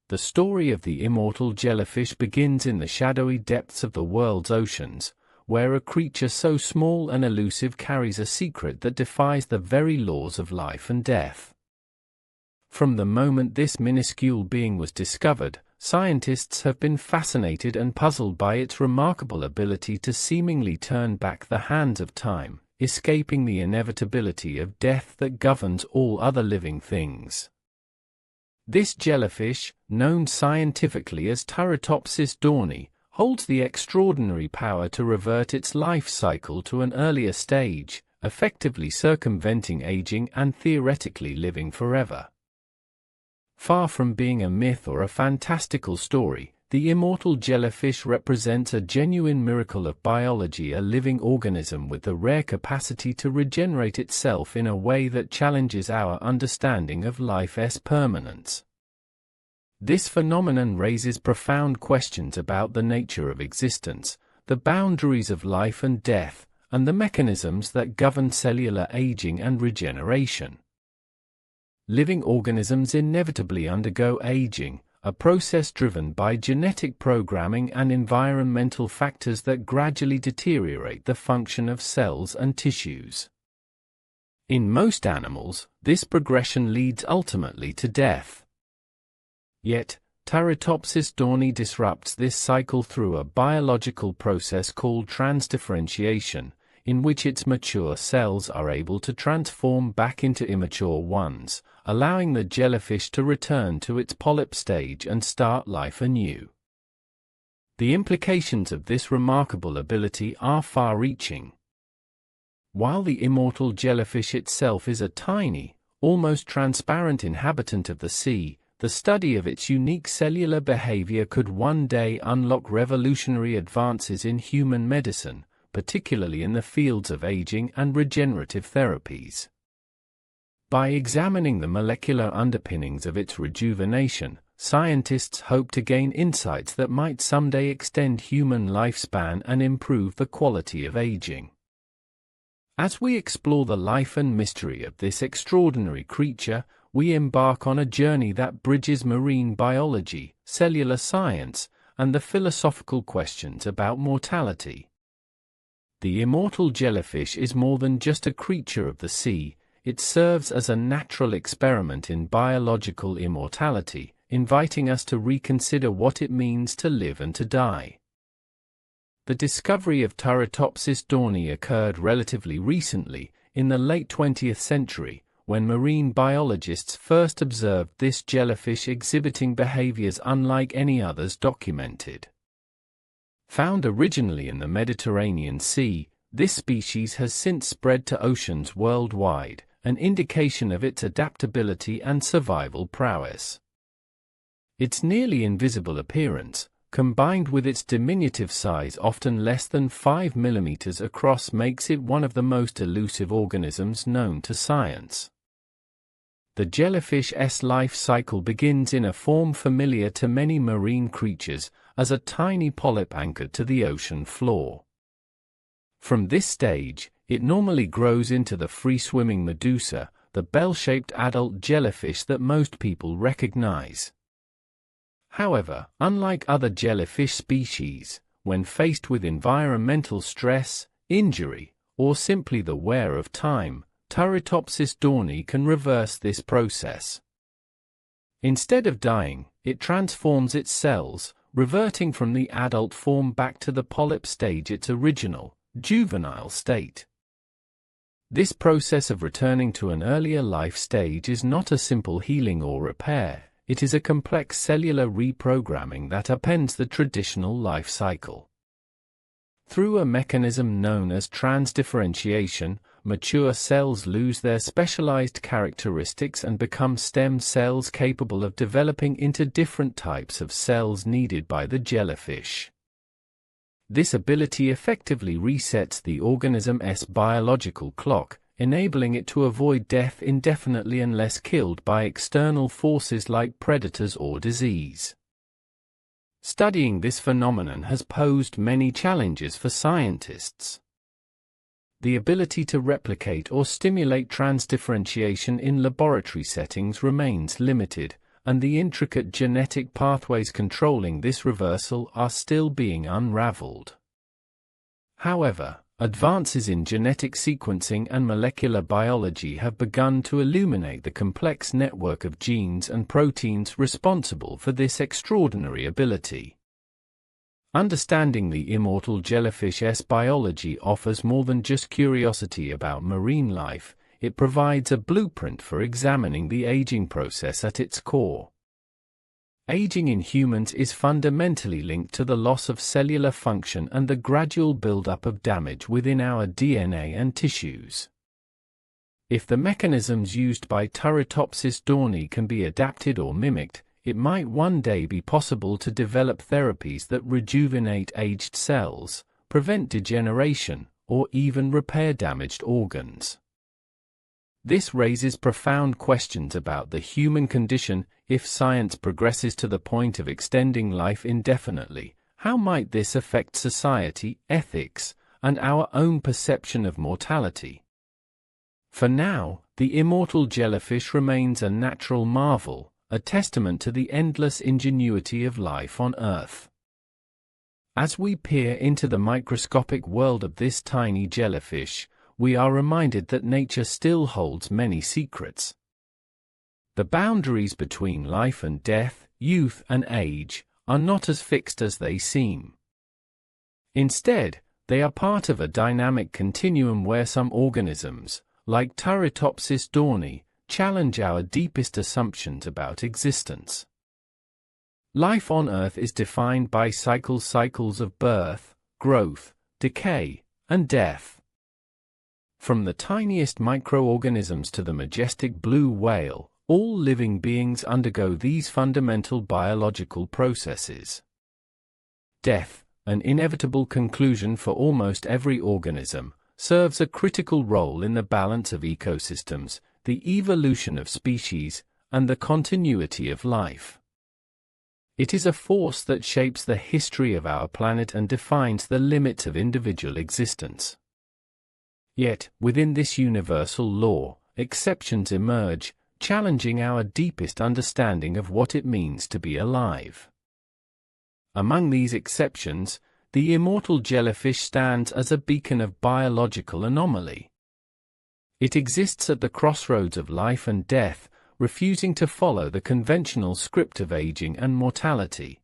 The story of the immortal jellyfish begins in the shadowy depths of the world's oceans, where a creature so small and elusive carries a secret that defies the very laws of life and death. From the moment this minuscule being was discovered, scientists have been fascinated and puzzled by its remarkable ability to seemingly turn back the hands of time, escaping the inevitability of death that governs all other living things. This jellyfish, known scientifically as Turritopsis dohrnii, holds the extraordinary power to revert its life cycle to an earlier stage, effectively circumventing aging and theoretically living forever. Far from being a myth or a fantastical story, the immortal jellyfish represents a genuine miracle of biology, a living organism with the rare capacity to regenerate itself in a way that challenges our understanding of life's permanence. This phenomenon raises profound questions about the nature of existence, the boundaries of life and death, and the mechanisms that govern cellular aging and regeneration. Living organisms inevitably undergo aging, a process driven by genetic programming and environmental factors that gradually deteriorate the function of cells and tissues. In most animals, this progression leads ultimately to death. Yet, Turritopsis dohrnii disrupts this cycle through a biological process called transdifferentiation, in which its mature cells are able to transform back into immature ones, allowing the jellyfish to return to its polyp stage and start life anew. The implications of this remarkable ability are far-reaching. While the immortal jellyfish itself is a tiny, almost transparent inhabitant of the sea, the study of its unique cellular behavior could one day unlock revolutionary advances in human medicine, particularly in the fields of aging and regenerative therapies. By examining the molecular underpinnings of its rejuvenation, scientists hope to gain insights that might someday extend human lifespan and improve the quality of aging. As we explore the life and mystery of this extraordinary creature, we embark on a journey that bridges marine biology, cellular science, and the philosophical questions about mortality. The immortal jellyfish is more than just a creature of the sea. It serves as a natural experiment in biological immortality, inviting us to reconsider what it means to live and to die. The discovery of Turritopsis dohrnii occurred relatively recently, in the late 20th century, when marine biologists first observed this jellyfish exhibiting behaviors unlike any others documented. Found originally in the Mediterranean Sea, this species has since spread to oceans worldwide, an indication of its adaptability and survival prowess. Its nearly invisible appearance, combined with its diminutive size, often less than 5 mm across, makes it one of the most elusive organisms known to science. The jellyfish's life cycle begins in a form familiar to many marine creatures, as a tiny polyp anchored to the ocean floor. From this stage, it normally grows into the free-swimming medusa, the bell-shaped adult jellyfish that most people recognize. However, unlike other jellyfish species, when faced with environmental stress, injury, or simply the wear of time, Turritopsis dohrnii can reverse this process. Instead of dying, it transforms its cells, reverting from the adult form back to the polyp stage, its original, juvenile state. This process of returning to an earlier life stage is not a simple healing or repair. It is a complex cellular reprogramming that upends the traditional life cycle. Through a mechanism known as transdifferentiation, mature cells lose their specialized characteristics and become stem cells capable of developing into different types of cells needed by the jellyfish. This ability effectively resets the organism's biological clock, enabling it to avoid death indefinitely unless killed by external forces like predators or disease. Studying this phenomenon has posed many challenges for scientists. The ability to replicate or stimulate transdifferentiation in laboratory settings remains limited, and the intricate genetic pathways controlling this reversal are still being unraveled. However, advances in genetic sequencing and molecular biology have begun to illuminate the complex network of genes and proteins responsible for this extraordinary ability. Understanding the immortal jellyfish's biology offers more than just curiosity about marine life. It provides a blueprint for examining the aging process at its core. Aging in humans is fundamentally linked to the loss of cellular function and the gradual buildup of damage within our DNA and tissues. If the mechanisms used by Turritopsis dohrnii can be adapted or mimicked, it might one day be possible to develop therapies that rejuvenate aged cells, prevent degeneration, or even repair damaged organs. This raises profound questions about the human condition. If science progresses to the point of extending life indefinitely, how might this affect society, ethics, and our own perception of mortality? For now, the immortal jellyfish remains a natural marvel, a testament to the endless ingenuity of life on Earth. As we peer into the microscopic world of this tiny jellyfish, we are reminded that nature still holds many secrets. The boundaries between life and death, youth and age, are not as fixed as they seem. Instead, they are part of a dynamic continuum where some organisms, like Turritopsis dohrnii, challenge our deepest assumptions about existence. Life on Earth is defined by cycles of birth, growth, decay, and death. From the tiniest microorganisms to the majestic blue whale, all living beings undergo these fundamental biological processes. Death, an inevitable conclusion for almost every organism, serves a critical role in the balance of ecosystems, the evolution of species, and the continuity of life. It is a force that shapes the history of our planet and defines the limits of individual existence. Yet, within this universal law, exceptions emerge, challenging our deepest understanding of what it means to be alive. Among these exceptions, the immortal jellyfish stands as a beacon of biological anomaly. It exists at the crossroads of life and death, refusing to follow the conventional script of aging and mortality.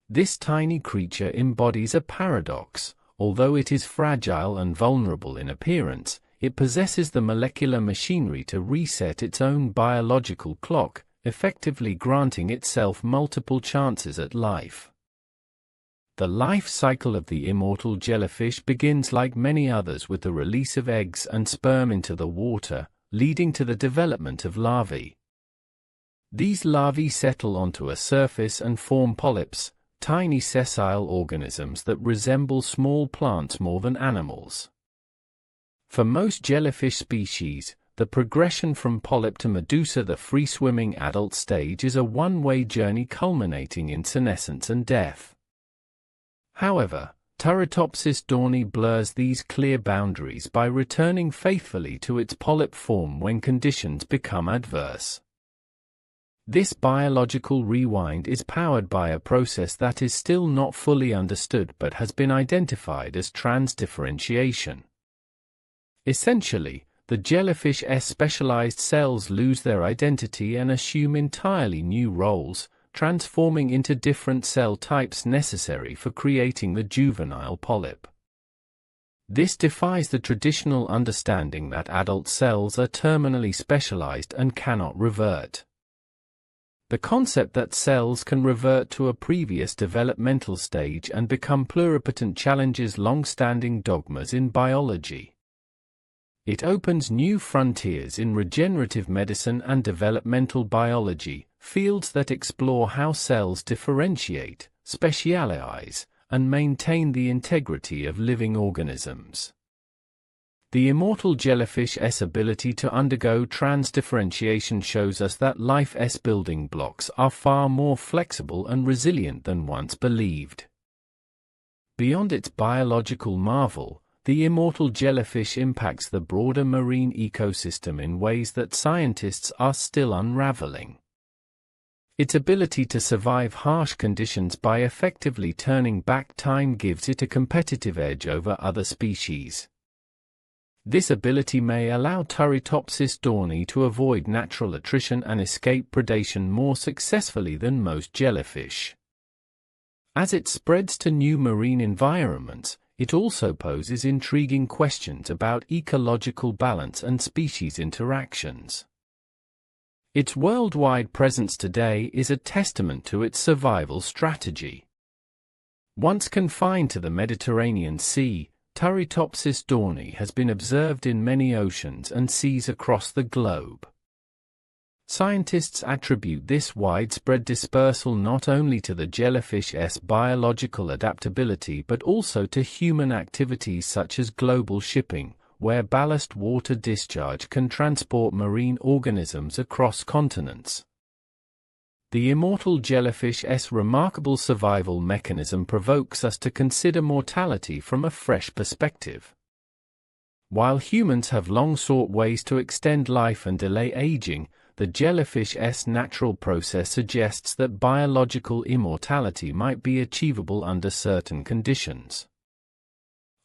This tiny creature embodies a paradox. Although it is fragile and vulnerable in appearance, it possesses the molecular machinery to reset its own biological clock, effectively granting itself multiple chances at life. The life cycle of the immortal jellyfish begins like many others with the release of eggs and sperm into the water, leading to the development of larvae. These larvae settle onto a surface and form polyps, tiny sessile organisms that resemble small plants more than animals. For most jellyfish species, the progression from polyp to medusa, the free-swimming adult stage, is a one-way journey culminating in senescence and death. However, Turritopsis dohrnii blurs these clear boundaries by returning faithfully to its polyp form when conditions become adverse. This biological rewind is powered by a process that is still not fully understood but has been identified as transdifferentiation. Essentially, the jellyfish's specialized cells lose their identity and assume entirely new roles, transforming into different cell types necessary for creating the juvenile polyp. This defies the traditional understanding that adult cells are terminally specialized and cannot revert. The concept that cells can revert to a previous developmental stage and become pluripotent challenges long-standing dogmas in biology. It opens new frontiers in regenerative medicine and developmental biology, fields that explore how cells differentiate, specialize, and maintain the integrity of living organisms. The immortal jellyfish's ability to undergo transdifferentiation shows us that life's building blocks are far more flexible and resilient than once believed. Beyond its biological marvel, the immortal jellyfish impacts the broader marine ecosystem in ways that scientists are still unraveling. Its ability to survive harsh conditions by effectively turning back time gives it a competitive edge over other species. This ability may allow Turritopsis dohrnii to avoid natural attrition and escape predation more successfully than most jellyfish. As it spreads to new marine environments, it also poses intriguing questions about ecological balance and species interactions. Its worldwide presence today is a testament to its survival strategy. Once confined to the Mediterranean Sea, Turritopsis dohrnii has been observed in many oceans and seas across the globe. Scientists attribute this widespread dispersal not only to the jellyfish's biological adaptability but also to human activities such as global shipping, where ballast water discharge can transport marine organisms across continents. The immortal jellyfish's remarkable survival mechanism provokes us to consider mortality from a fresh perspective. While humans have long sought ways to extend life and delay aging, the jellyfish's natural process suggests that biological immortality might be achievable under certain conditions.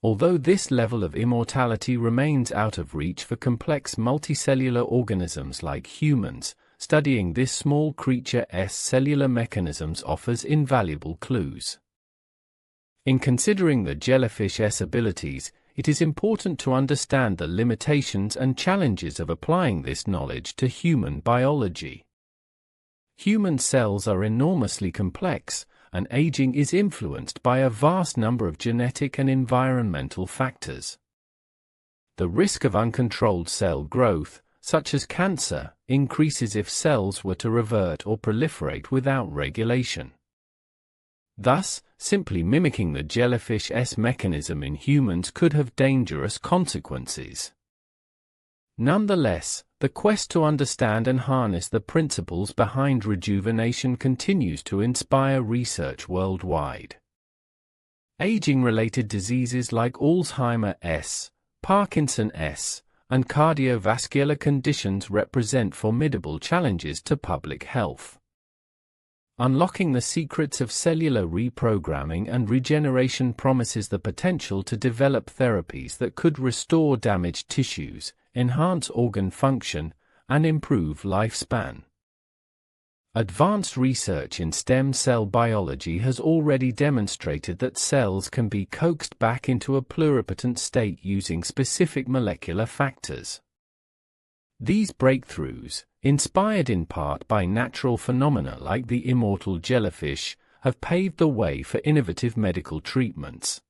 Although this level of immortality remains out of reach for complex multicellular organisms like humans, studying this small creature's cellular mechanisms offers invaluable clues. In considering the jellyfish's abilities, it is important to understand the limitations and challenges of applying this knowledge to human biology. Human cells are enormously complex, and aging is influenced by a vast number of genetic and environmental factors. The risk of uncontrolled cell growth, such as cancer, increases if cells were to revert or proliferate without regulation. Thus, simply mimicking the jellyfish's mechanism in humans could have dangerous consequences. Nonetheless, the quest to understand and harness the principles behind rejuvenation continues to inspire research worldwide. Aging-related diseases like Alzheimer's, Parkinson's, and cardiovascular conditions represent formidable challenges to public health. Unlocking the secrets of cellular reprogramming and regeneration promises the potential to develop therapies that could restore damaged tissues, enhance organ function, and improve lifespan. Advanced research in stem cell biology has already demonstrated that cells can be coaxed back into a pluripotent state using specific molecular factors. These breakthroughs, inspired in part by natural phenomena like the immortal jellyfish, have paved the way for innovative medical treatments.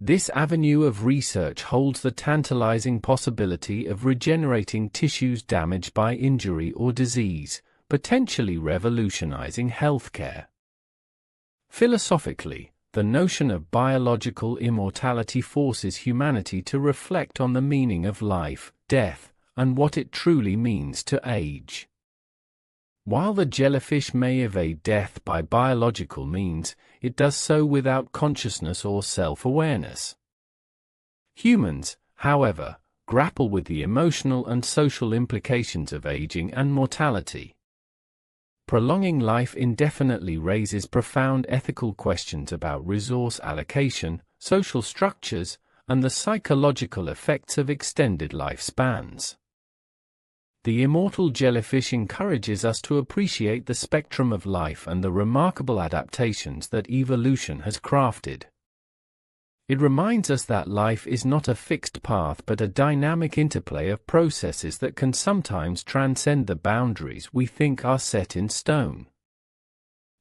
This avenue of research holds the tantalizing possibility of regenerating tissues damaged by injury or disease, potentially revolutionizing healthcare. Philosophically, the notion of biological immortality forces humanity to reflect on the meaning of life, death, and what it truly means to age. While the jellyfish may evade death by biological means, it does so without consciousness or self-awareness. Humans, however, grapple with the emotional and social implications of aging and mortality. Prolonging life indefinitely raises profound ethical questions about resource allocation, social structures, and the psychological effects of extended lifespans. The immortal jellyfish encourages us to appreciate the spectrum of life and the remarkable adaptations that evolution has crafted. It reminds us that life is not a fixed path but a dynamic interplay of processes that can sometimes transcend the boundaries we think are set in stone.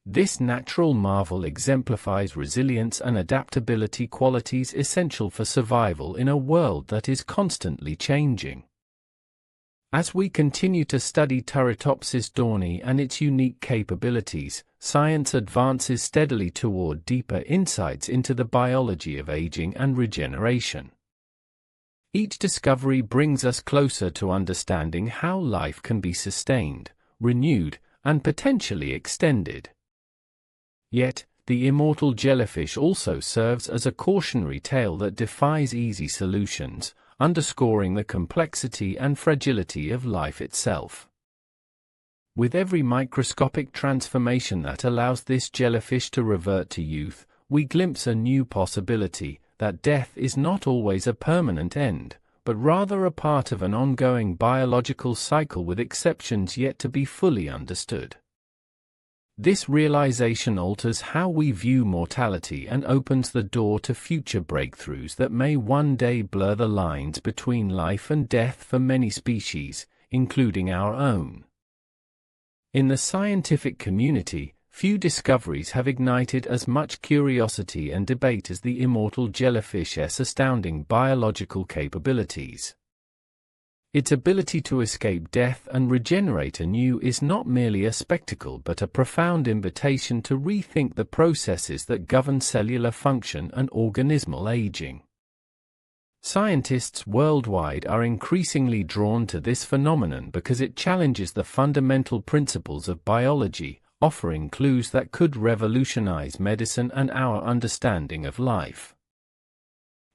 This natural marvel exemplifies resilience and adaptability, qualities essential for survival in a world that is constantly changing. As we continue to study Turritopsis dohrnii and its unique capabilities, science advances steadily toward deeper insights into the biology of aging and regeneration. Each discovery brings us closer to understanding how life can be sustained, renewed, and potentially extended. Yet, the immortal jellyfish also serves as a cautionary tale that defies easy solutions, underscoring the complexity and fragility of life itself. With every microscopic transformation that allows this jellyfish to revert to youth, we glimpse a new possibility, that death is not always a permanent end, but rather a part of an ongoing biological cycle with exceptions yet to be fully understood. This realization alters how we view mortality and opens the door to future breakthroughs that may one day blur the lines between life and death for many species, including our own. In the scientific community, few discoveries have ignited as much curiosity and debate as the immortal jellyfish's astounding biological capabilities. Its ability to escape death and regenerate anew is not merely a spectacle but a profound invitation to rethink the processes that govern cellular function and organismal aging. Scientists worldwide are increasingly drawn to this phenomenon because it challenges the fundamental principles of biology, offering clues that could revolutionize medicine and our understanding of life.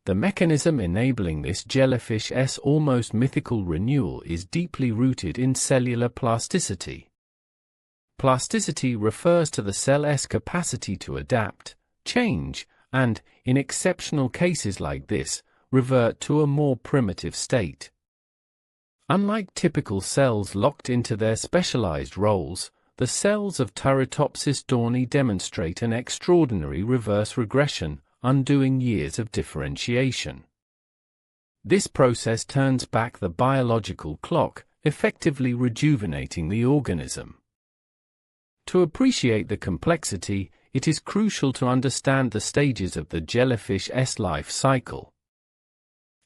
The mechanism enabling this jellyfish's almost mythical renewal is deeply rooted in cellular plasticity. Plasticity refers to the cell's capacity to adapt, change, and, in exceptional cases like this, revert to a more primitive state. Unlike typical cells locked into their specialized roles, the cells of Turritopsis dohrnii demonstrate an extraordinary reverse regression, undoing years of differentiation. This process turns back the biological clock, effectively rejuvenating the organism. To appreciate the complexity, it is crucial to understand the stages of the jellyfish's life cycle.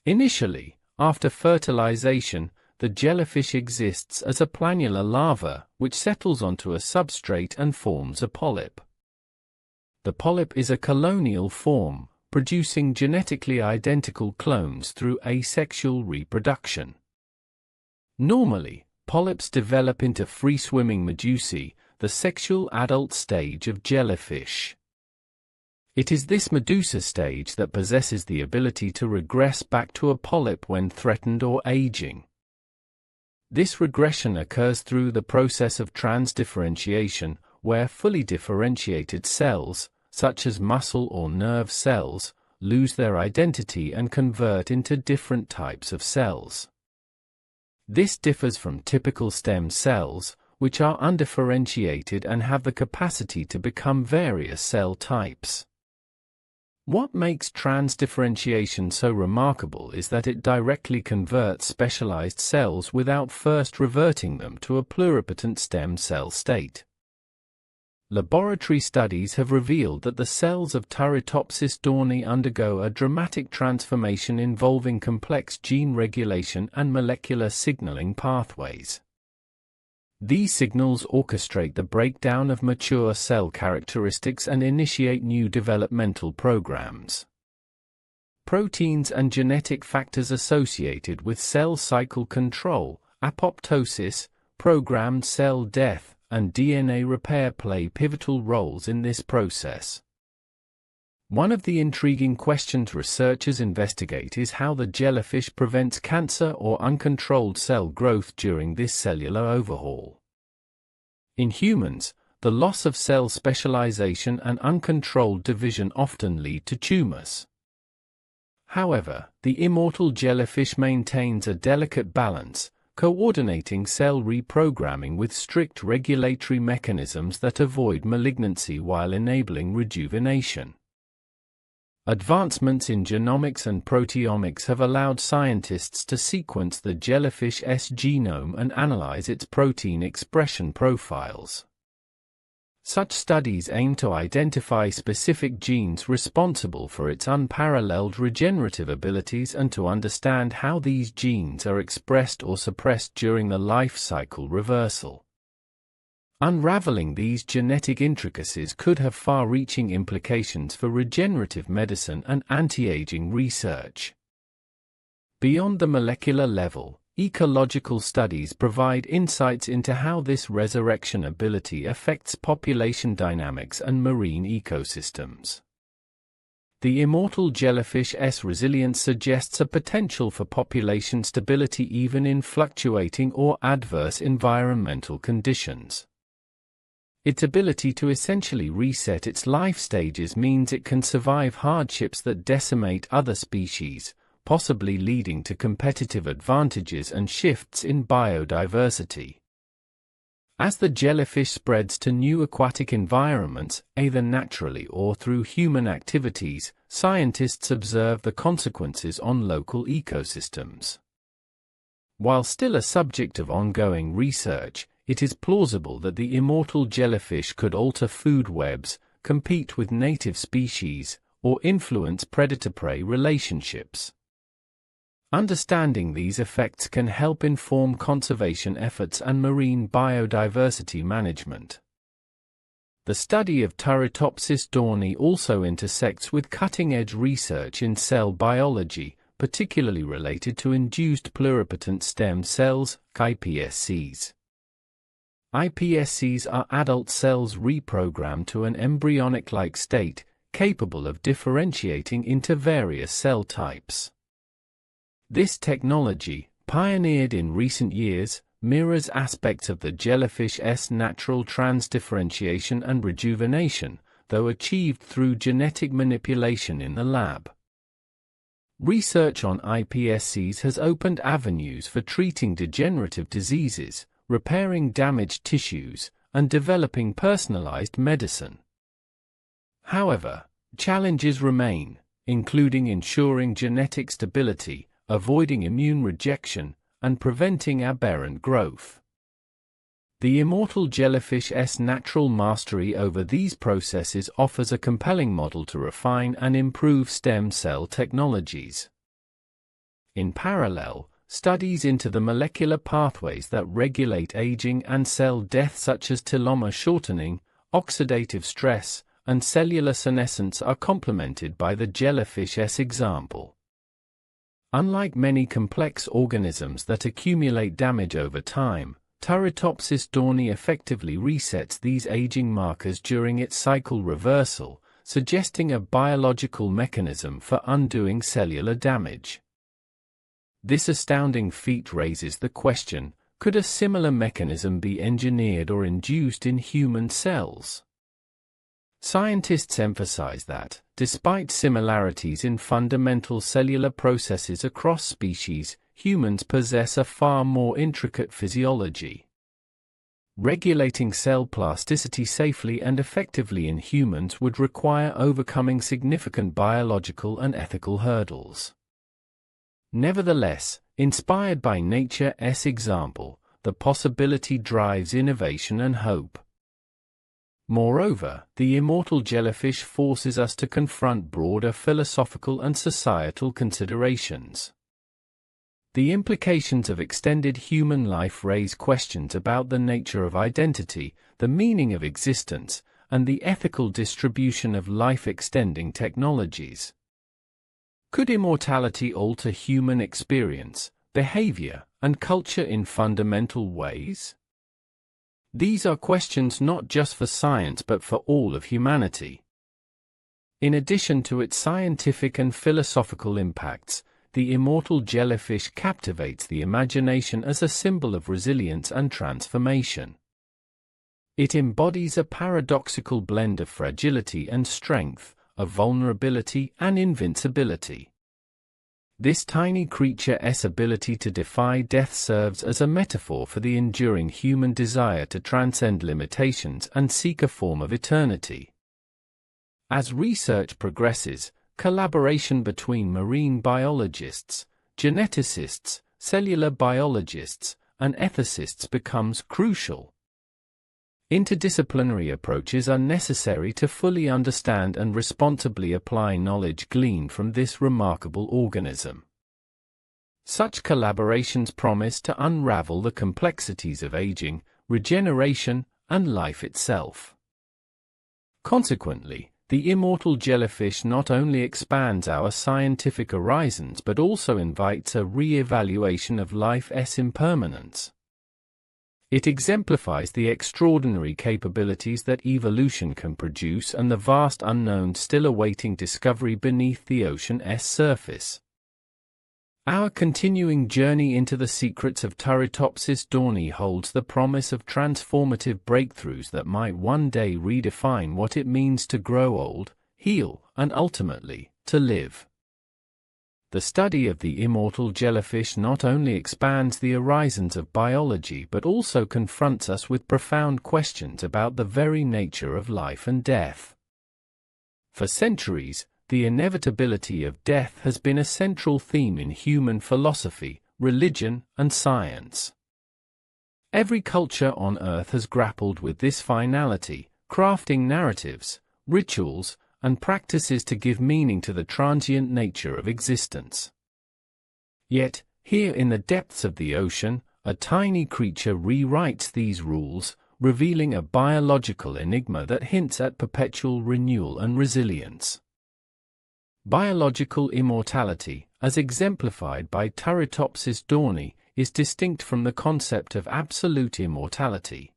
Initially, after fertilization, the jellyfish exists as a planular larva, which settles onto a substrate and forms a polyp. The polyp is a colonial form, producing genetically identical clones through asexual reproduction. Normally, polyps develop into free-swimming medusae, the sexual adult stage of jellyfish. It is this medusa stage that possesses the ability to regress back to a polyp when threatened or aging. This regression occurs through the process of transdifferentiation, where fully differentiated cells, such as muscle or nerve cells, lose their identity and convert into different types of cells. This differs from typical stem cells, which are undifferentiated and have the capacity to become various cell types. What makes transdifferentiation so remarkable is that it directly converts specialized cells without first reverting them to a pluripotent stem cell state. Laboratory studies have revealed that the cells of Turritopsis dohrnii undergo a dramatic transformation involving complex gene regulation and molecular signaling pathways. These signals orchestrate the breakdown of mature cell characteristics and initiate new developmental programs. Proteins and genetic factors associated with cell cycle control, apoptosis, programmed cell death, and DNA repair play pivotal roles in this process. One of the intriguing questions researchers investigate is how the jellyfish prevents cancer or uncontrolled cell growth during this cellular overhaul. In humans, the loss of cell specialization and uncontrolled division often lead to tumors. However, the immortal jellyfish maintains a delicate balance, coordinating cell reprogramming with strict regulatory mechanisms that avoid malignancy while enabling rejuvenation. Advancements in genomics and proteomics have allowed scientists to sequence the jellyfish's genome and analyze its protein expression profiles. Such studies aim to identify specific genes responsible for its unparalleled regenerative abilities and to understand how these genes are expressed or suppressed during the life cycle reversal. Unraveling these genetic intricacies could have far-reaching implications for regenerative medicine and anti-aging research. Beyond the molecular level, ecological studies provide insights into how this resurrection ability affects population dynamics and marine ecosystems. The immortal jellyfish's resilience suggests a potential for population stability even in fluctuating or adverse environmental conditions. Its ability to essentially reset its life stages means it can survive hardships that decimate other species, possibly leading to competitive advantages and shifts in biodiversity. As the jellyfish spreads to new aquatic environments, either naturally or through human activities, scientists observe the consequences on local ecosystems. While still a subject of ongoing research, it is plausible that the immortal jellyfish could alter food webs, compete with native species, or influence predator-prey relationships. Understanding these effects can help inform conservation efforts and marine biodiversity management. The study of Turritopsis dohrnii also intersects with cutting-edge research in cell biology, particularly related to induced pluripotent stem cells, iPSCs. iPSCs are adult cells reprogrammed to an embryonic-like state, capable of differentiating into various cell types. This technology, pioneered in recent years, mirrors aspects of the jellyfish's natural transdifferentiation and rejuvenation, though achieved through genetic manipulation in the lab. Research on iPSCs has opened avenues for treating degenerative diseases, repairing damaged tissues, and developing personalized medicine. However, challenges remain, including ensuring genetic stability, avoiding immune rejection, and preventing aberrant growth. The immortal jellyfish's natural mastery over these processes offers a compelling model to refine and improve stem cell technologies. In parallel, studies into the molecular pathways that regulate aging and cell death, such as telomere shortening, oxidative stress, and cellular senescence, are complemented by the jellyfish's example. Unlike many complex organisms that accumulate damage over time, Turritopsis dohrnii effectively resets these aging markers during its cycle reversal, suggesting a biological mechanism for undoing cellular damage. This astounding feat raises the question, could a similar mechanism be engineered or induced in human cells? Scientists emphasize that, despite similarities in fundamental cellular processes across species, humans possess a far more intricate physiology. Regulating cell plasticity safely and effectively in humans would require overcoming significant biological and ethical hurdles. Nevertheless, inspired by nature's example, the possibility drives innovation and hope. Moreover, the immortal jellyfish forces us to confront broader philosophical and societal considerations. The implications of extended human life raise questions about the nature of identity, the meaning of existence, and the ethical distribution of life-extending technologies. Could immortality alter human experience, behavior, and culture in fundamental ways? These are questions not just for science but for all of humanity. In addition to its scientific and philosophical impacts, the immortal jellyfish captivates the imagination as a symbol of resilience and transformation. It embodies a paradoxical blend of fragility and strength, of vulnerability and invincibility. This tiny creature's ability to defy death serves as a metaphor for the enduring human desire to transcend limitations and seek a form of eternity. As research progresses, collaboration between marine biologists, geneticists, cellular biologists, and ethicists becomes crucial. Interdisciplinary approaches are necessary to fully understand and responsibly apply knowledge gleaned from this remarkable organism. Such collaborations promise to unravel the complexities of aging, regeneration, and life itself. Consequently, the immortal jellyfish not only expands our scientific horizons but also invites a re-evaluation of life's impermanence. It exemplifies the extraordinary capabilities that evolution can produce and the vast unknown still awaiting discovery beneath the ocean's surface. Our continuing journey into the secrets of Turritopsis dohrnii holds the promise of transformative breakthroughs that might one day redefine what it means to grow old, heal, and ultimately, to live. The study of the immortal jellyfish not only expands the horizons of biology but also confronts us with profound questions about the very nature of life and death. For centuries, the inevitability of death has been a central theme in human philosophy, religion, and science. Every culture on Earth has grappled with this finality, crafting narratives, rituals, and practices to give meaning to the transient nature of existence. Yet, here in the depths of the ocean, a tiny creature rewrites these rules, revealing a biological enigma that hints at perpetual renewal and resilience. Biological immortality, as exemplified by Turritopsis dohrnii, is distinct from the concept of absolute immortality.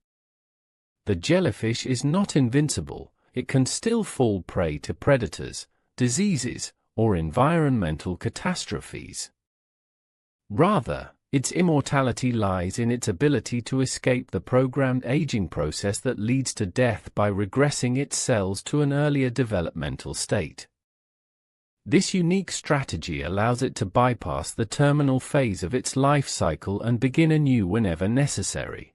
The jellyfish is not invincible. It can still fall prey to predators, diseases, or environmental catastrophes. Rather, its immortality lies in its ability to escape the programmed aging process that leads to death by regressing its cells to an earlier developmental state. This unique strategy allows it to bypass the terminal phase of its life cycle and begin anew whenever necessary.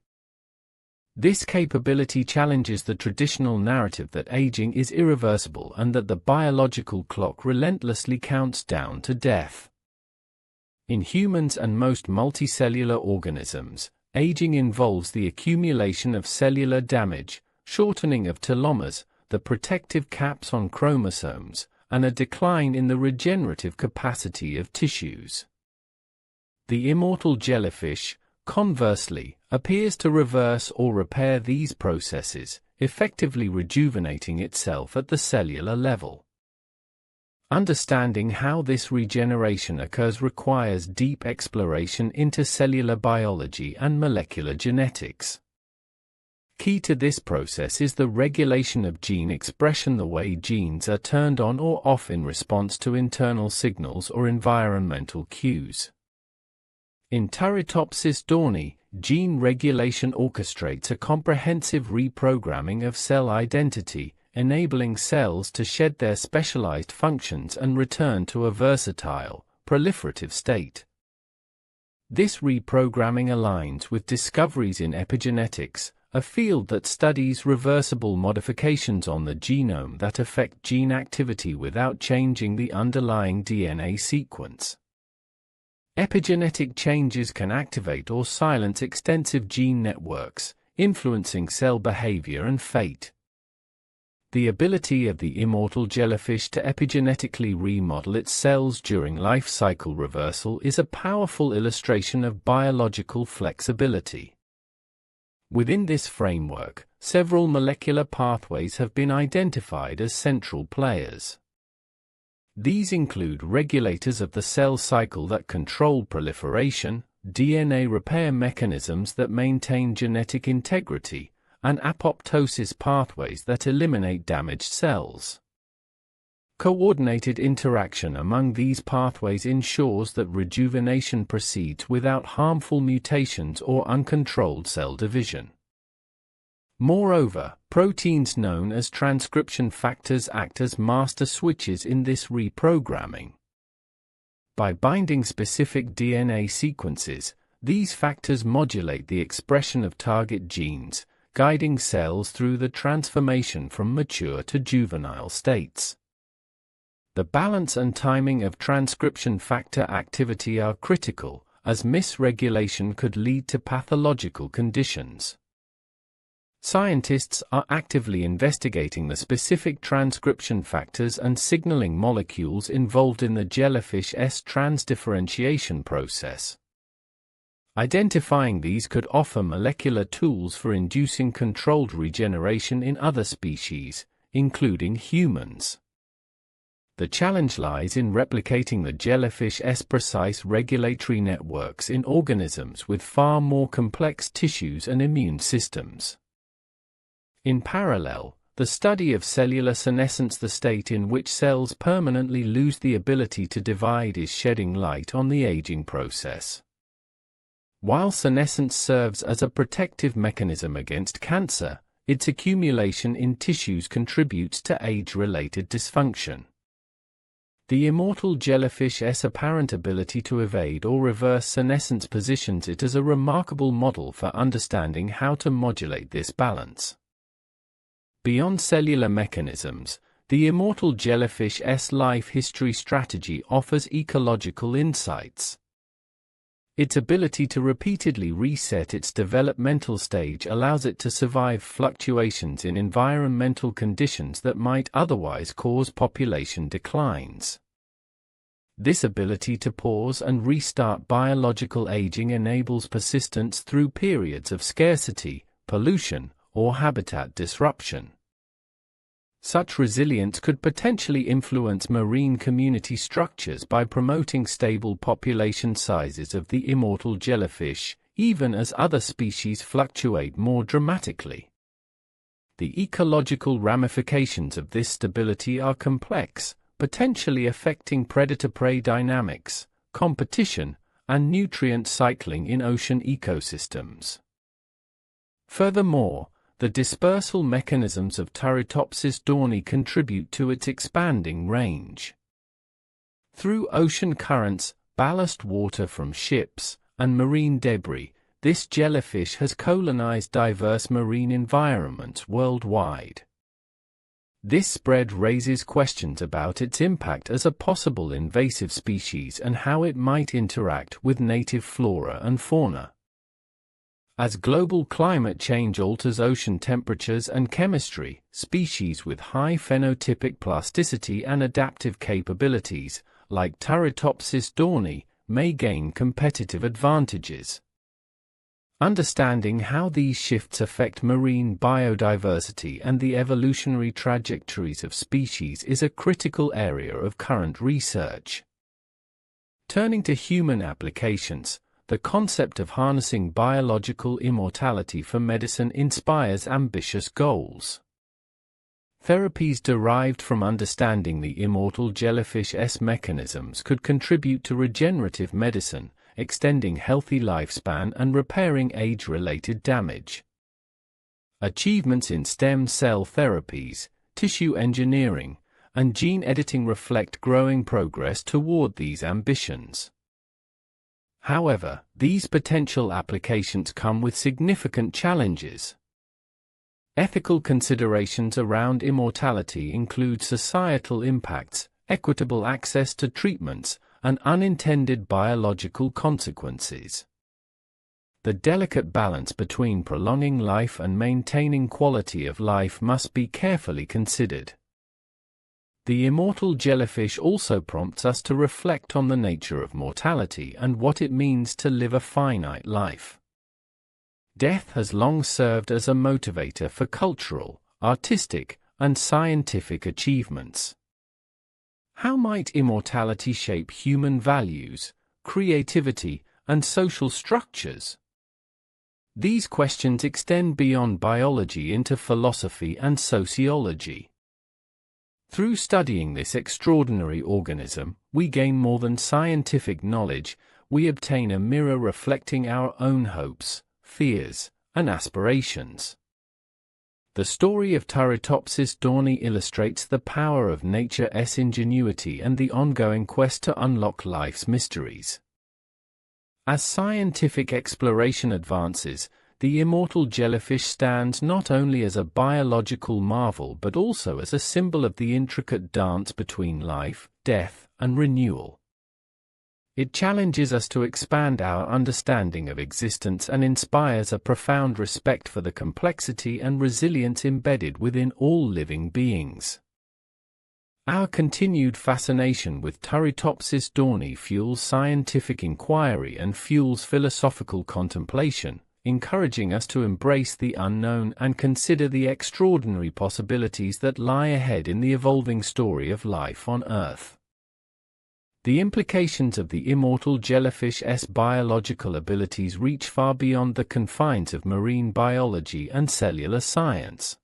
This capability challenges the traditional narrative that aging is irreversible and that the biological clock relentlessly counts down to death. In humans and most multicellular organisms, aging involves the accumulation of cellular damage, shortening of telomeres, the protective caps on chromosomes, and a decline in the regenerative capacity of tissues. The immortal jellyfish, conversely, appears to reverse or repair these processes, effectively rejuvenating itself at the cellular level. Understanding how this regeneration occurs requires deep exploration into cellular biology and molecular genetics. Key to this process is the regulation of gene expression, the way genes are turned on or off in response to internal signals or environmental cues. In Turritopsis dohrnii, gene regulation orchestrates a comprehensive reprogramming of cell identity, enabling cells to shed their specialized functions and return to a versatile, proliferative state. This reprogramming aligns with discoveries in epigenetics, a field that studies reversible modifications on the genome that affect gene activity without changing the underlying DNA sequence. Epigenetic changes can activate or silence extensive gene networks, influencing cell behavior and fate. The ability of the immortal jellyfish to epigenetically remodel its cells during life cycle reversal is a powerful illustration of biological flexibility. Within this framework, several molecular pathways have been identified as central players. These include regulators of the cell cycle that control proliferation, DNA repair mechanisms that maintain genetic integrity, and apoptosis pathways that eliminate damaged cells. Coordinated interaction among these pathways ensures that rejuvenation proceeds without harmful mutations or uncontrolled cell division. Moreover, proteins known as transcription factors act as master switches in this reprogramming. By binding specific DNA sequences, these factors modulate the expression of target genes, guiding cells through the transformation from mature to juvenile states. The balance and timing of transcription factor activity are critical, as misregulation could lead to pathological conditions. Scientists are actively investigating the specific transcription factors and signaling molecules involved in the jellyfish's transdifferentiation process. Identifying these could offer molecular tools for inducing controlled regeneration in other species, including humans. The challenge lies in replicating the jellyfish's precise regulatory networks in organisms with far more complex tissues and immune systems. In parallel, the study of cellular senescence, the state in which cells permanently lose the ability to divide, is shedding light on the aging process. While senescence serves as a protective mechanism against cancer, its accumulation in tissues contributes to age-related dysfunction. The immortal jellyfish's apparent ability to evade or reverse senescence positions it as a remarkable model for understanding how to modulate this balance. Beyond cellular mechanisms, the immortal jellyfish's life history strategy offers ecological insights. Its ability to repeatedly reset its developmental stage allows it to survive fluctuations in environmental conditions that might otherwise cause population declines. This ability to pause and restart biological aging enables persistence through periods of scarcity, pollution, or habitat disruption. Such resilience could potentially influence marine community structures by promoting stable population sizes of the immortal jellyfish, even as other species fluctuate more dramatically. The ecological ramifications of this stability are complex, potentially affecting predator-prey dynamics, competition, and nutrient cycling in ocean ecosystems. Furthermore, the dispersal mechanisms of Turritopsis dohrnii contribute to its expanding range. Through ocean currents, ballast water from ships, and marine debris, this jellyfish has colonized diverse marine environments worldwide. This spread raises questions about its impact as a possible invasive species and how it might interact with native flora and fauna. As global climate change alters ocean temperatures and chemistry, species with high phenotypic plasticity and adaptive capabilities, like Turritopsis dohrnii, may gain competitive advantages. Understanding how these shifts affect marine biodiversity and the evolutionary trajectories of species is a critical area of current research. Turning to human applications, the concept of harnessing biological immortality for medicine inspires ambitious goals. Therapies derived from understanding the immortal jellyfish's mechanisms could contribute to regenerative medicine, extending healthy lifespan and repairing age-related damage. Achievements in stem cell therapies, tissue engineering, and gene editing reflect growing progress toward these ambitions. However, these potential applications come with significant challenges. Ethical considerations around immortality include societal impacts, equitable access to treatments, and unintended biological consequences. The delicate balance between prolonging life and maintaining quality of life must be carefully considered. The immortal jellyfish also prompts us to reflect on the nature of mortality and what it means to live a finite life. Death has long served as a motivator for cultural, artistic, and scientific achievements. How might immortality shape human values, creativity, and social structures? These questions extend beyond biology into philosophy and sociology. Through studying this extraordinary organism, we gain more than scientific knowledge, we obtain a mirror reflecting our own hopes, fears, and aspirations. The story of Turritopsis dohrnii illustrates the power of nature's ingenuity and the ongoing quest to unlock life's mysteries. As scientific exploration advances, the immortal jellyfish stands not only as a biological marvel but also as a symbol of the intricate dance between life, death, and renewal. It challenges us to expand our understanding of existence and inspires a profound respect for the complexity and resilience embedded within all living beings. Our continued fascination with Turritopsis dohrnii fuels scientific inquiry and fuels philosophical contemplation, encouraging us to embrace the unknown and consider the extraordinary possibilities that lie ahead in the evolving story of life on Earth. The implications of the immortal jellyfish's biological abilities reach far beyond the confines of marine biology and cellular science.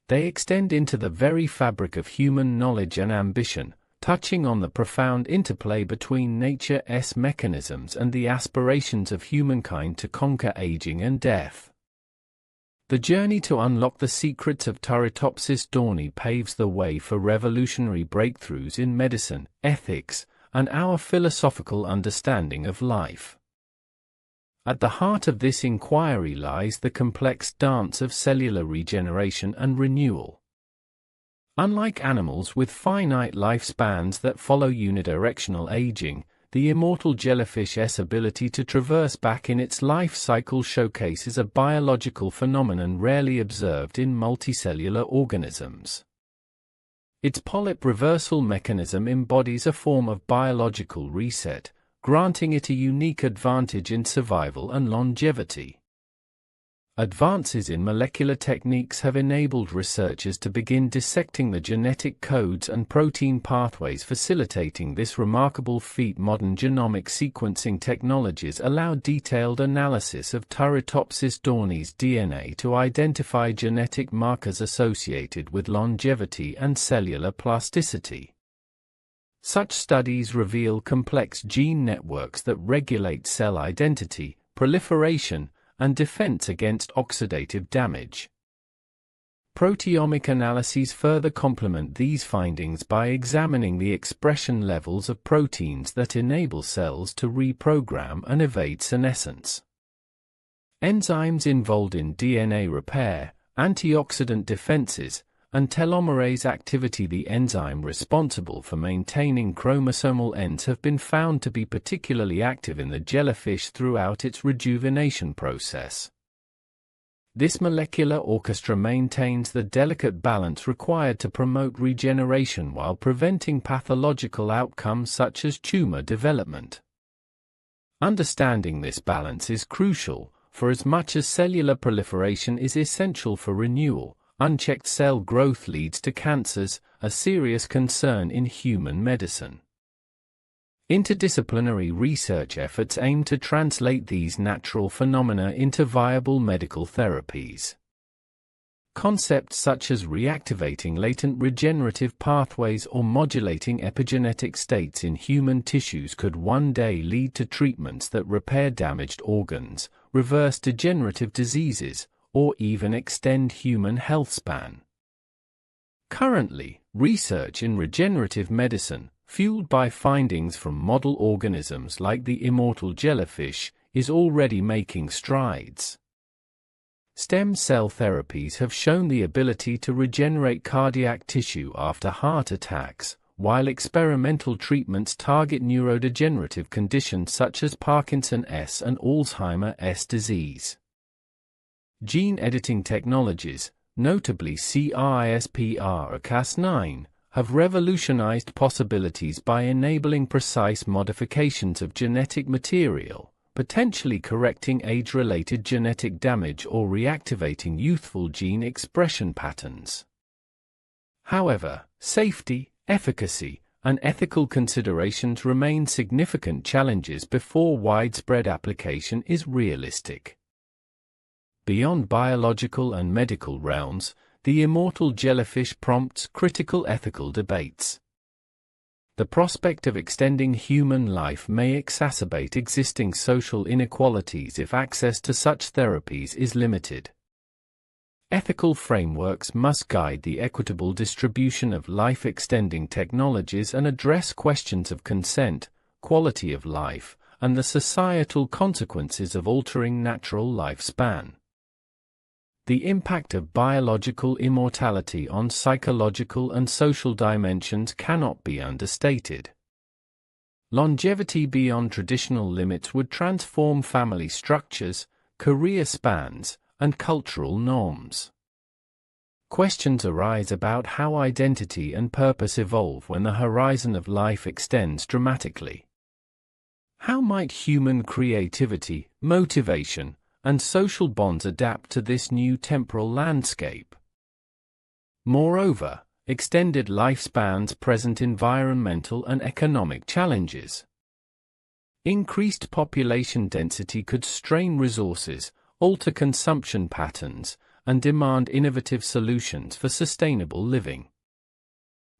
They extend into the very fabric of human knowledge and ambition, touching on the profound interplay between nature's mechanisms and the aspirations of humankind to conquer aging and death. The journey to unlock the secrets of Turritopsis dohrnii paves the way for revolutionary breakthroughs in medicine, ethics, and our philosophical understanding of life. At the heart of this inquiry lies the complex dance of cellular regeneration and renewal. Unlike animals with finite lifespans that follow unidirectional aging, the immortal jellyfish's ability to traverse back in its life cycle showcases a biological phenomenon rarely observed in multicellular organisms. Its polyp reversal mechanism embodies a form of biological reset, granting it a unique advantage in survival and longevity. Advances in molecular techniques have enabled researchers to begin dissecting the genetic codes and protein pathways facilitating this remarkable feat. Modern genomic sequencing technologies allow detailed analysis of Turritopsis dohrnii's DNA to identify genetic markers associated with longevity and cellular plasticity. Such studies reveal complex gene networks that regulate cell identity, proliferation, and defense against oxidative damage. Proteomic analyses further complement these findings by examining the expression levels of proteins that enable cells to reprogram and evade senescence. Enzymes involved in DNA repair, antioxidant defenses, and telomerase activity. The enzyme responsible for maintaining chromosomal ends have been found to be particularly active in the jellyfish throughout its rejuvenation process. This molecular orchestra maintains the delicate balance required to promote regeneration while preventing pathological outcomes such as tumor development. Understanding this balance is crucial, for as much as cellular proliferation is essential for renewal, unchecked cell growth leads to cancers, a serious concern in human medicine. Interdisciplinary research efforts aim to translate these natural phenomena into viable medical therapies. Concepts such as reactivating latent regenerative pathways or modulating epigenetic states in human tissues could one day lead to treatments that repair damaged organs, reverse degenerative diseases, or even extend human health span. Currently, research in regenerative medicine, fueled by findings from model organisms like the immortal jellyfish, is already making strides. Stem cell therapies have shown the ability to regenerate cardiac tissue after heart attacks, while experimental treatments target neurodegenerative conditions such as Parkinson's and Alzheimer's disease. Gene editing technologies, notably CRISPR-Cas9, have revolutionized possibilities by enabling precise modifications of genetic material, potentially correcting age-related genetic damage or reactivating youthful gene expression patterns. However, safety, efficacy, and ethical considerations remain significant challenges before widespread application is realistic. Beyond biological and medical realms, the immortal jellyfish prompts critical ethical debates. The prospect of extending human life may exacerbate existing social inequalities if access to such therapies is limited. Ethical frameworks must guide the equitable distribution of life-extending technologies and address questions of consent, quality of life, and the societal consequences of altering natural lifespan. The impact of biological immortality on psychological and social dimensions cannot be understated. Longevity beyond traditional limits would transform family structures, career spans, and cultural norms. Questions arise about how identity and purpose evolve when the horizon of life extends dramatically. How might human creativity, motivation, and social bonds adapt to this new temporal landscape. Moreover, extended lifespans present environmental and economic challenges. Increased population density could strain resources, alter consumption patterns, and demand innovative solutions for sustainable living.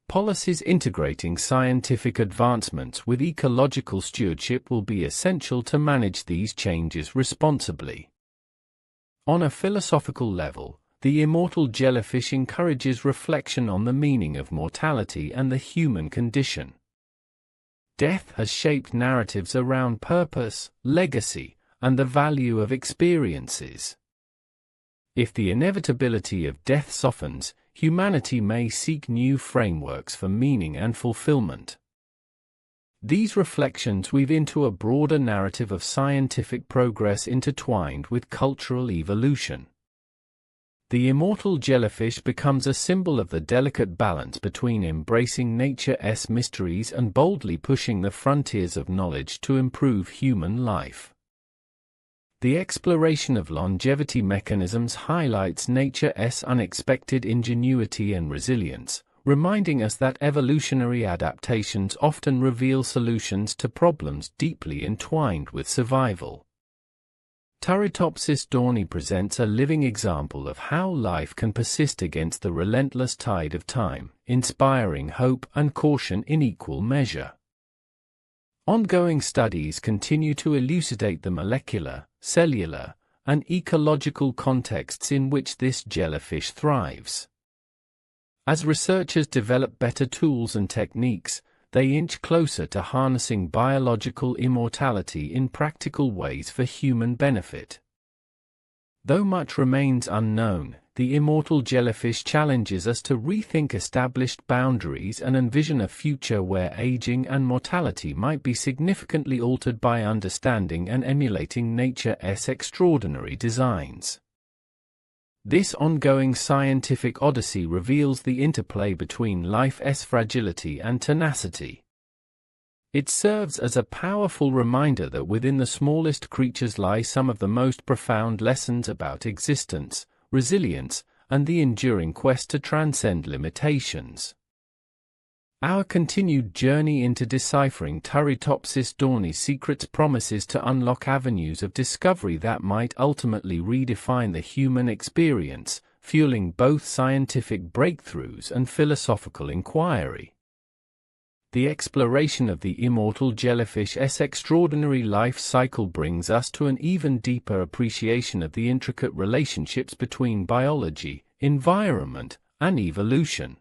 Policies integrating scientific advancements with ecological stewardship will be essential to manage these changes responsibly. On a philosophical level, the Immortal Jellyfish encourages reflection on the meaning of mortality and the human condition. Death has shaped narratives around purpose, legacy, and the value of experiences. If the inevitability of death softens, humanity may seek new frameworks for meaning and fulfillment. These reflections weave into a broader narrative of scientific progress intertwined with cultural evolution. The immortal jellyfish becomes a symbol of the delicate balance between embracing nature's mysteries and boldly pushing the frontiers of knowledge to improve human life. The exploration of longevity mechanisms highlights nature's unexpected ingenuity and resilience, reminding us that evolutionary adaptations often reveal solutions to problems deeply entwined with survival. Turritopsis dohrnii presents a living example of how life can persist against the relentless tide of time, inspiring hope and caution in equal measure. Ongoing studies continue to elucidate the molecular, cellular, and ecological contexts in which this jellyfish thrives. As researchers develop better tools and techniques, they inch closer to harnessing biological immortality in practical ways for human benefit. Though much remains unknown, the immortal jellyfish challenges us to rethink established boundaries and envision a future where aging and mortality might be significantly altered by understanding and emulating nature's extraordinary designs. This ongoing scientific odyssey reveals the interplay between life's fragility and tenacity. It serves as a powerful reminder that within the smallest creatures lie some of the most profound lessons about existence, resilience, and the enduring quest to transcend limitations. Our continued journey into deciphering Turritopsis dohrnii's secrets promises to unlock avenues of discovery that might ultimately redefine the human experience, fueling both scientific breakthroughs and philosophical inquiry. The exploration of the immortal jellyfish's extraordinary life cycle brings us to an even deeper appreciation of the intricate relationships between biology, environment, and evolution.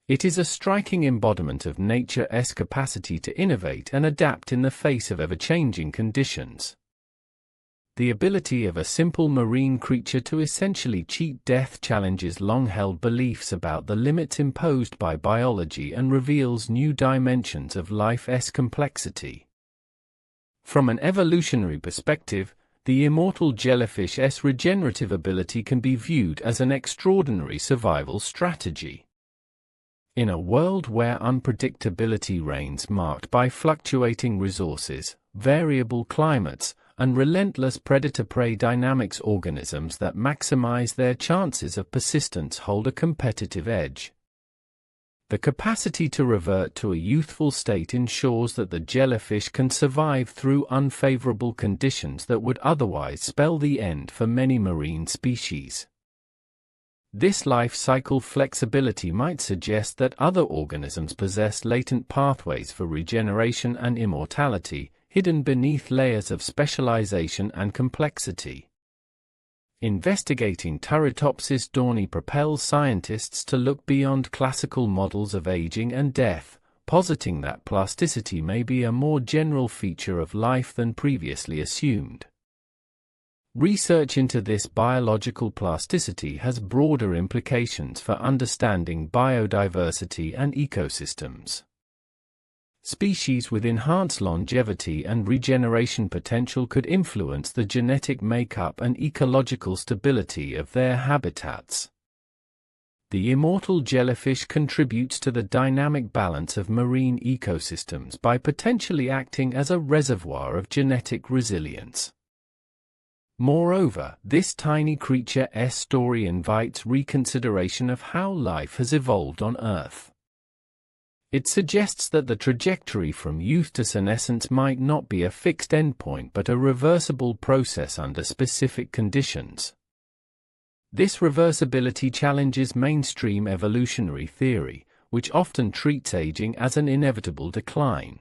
It is a striking embodiment of nature's capacity to innovate and adapt in the face of ever-changing conditions. The ability of a simple marine creature to essentially cheat death challenges long-held beliefs about the limits imposed by biology and reveals new dimensions of life's complexity. From an evolutionary perspective, the immortal jellyfish's regenerative ability can be viewed as an extraordinary survival strategy. In a world where unpredictability reigns, marked by fluctuating resources, variable climates, and relentless predator-prey dynamics, organisms that maximize their chances of persistence hold a competitive edge. The capacity to revert to a youthful state ensures that the jellyfish can survive through unfavorable conditions that would otherwise spell the end for many marine species. This life cycle flexibility might suggest that other organisms possess latent pathways for regeneration and immortality, hidden beneath layers of specialization and complexity. Investigating Turritopsis dohrnii propels scientists to look beyond classical models of aging and death, positing that plasticity may be a more general feature of life than previously assumed. Research into this biological plasticity has broader implications for understanding biodiversity and ecosystems. Species with enhanced longevity and regeneration potential could influence the genetic makeup and ecological stability of their habitats. The immortal jellyfish contributes to the dynamic balance of marine ecosystems by potentially acting as a reservoir of genetic resilience. Moreover, this tiny creature's story invites reconsideration of how life has evolved on Earth. It suggests that the trajectory from youth to senescence might not be a fixed endpoint but a reversible process under specific conditions. This reversibility challenges mainstream evolutionary theory, which often treats aging as an inevitable decline.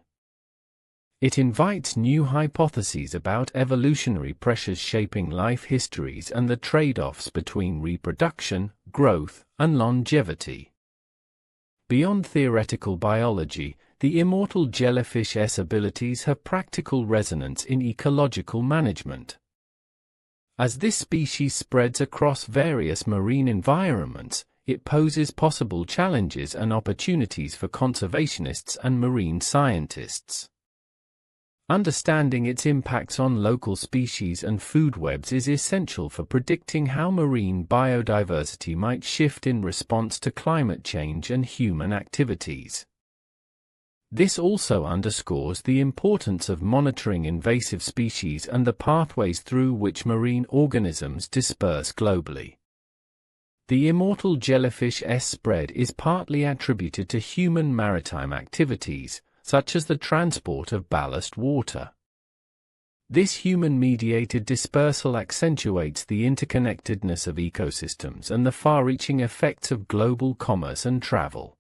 It invites new hypotheses about evolutionary pressures shaping life histories and the trade-offs between reproduction, growth, and longevity. Beyond theoretical biology, the immortal jellyfish's abilities have practical resonance in ecological management. As this species spreads across various marine environments, it poses possible challenges and opportunities for conservationists and marine scientists. Understanding its impacts on local species and food webs is essential for predicting how marine biodiversity might shift in response to climate change and human activities. This also underscores the importance of monitoring invasive species and the pathways through which marine organisms disperse globally. The immortal jellyfish's spread is partly attributed to human maritime activities, such as the transport of ballast water. This human-mediated dispersal accentuates the interconnectedness of ecosystems and the far-reaching effects of global commerce and travel.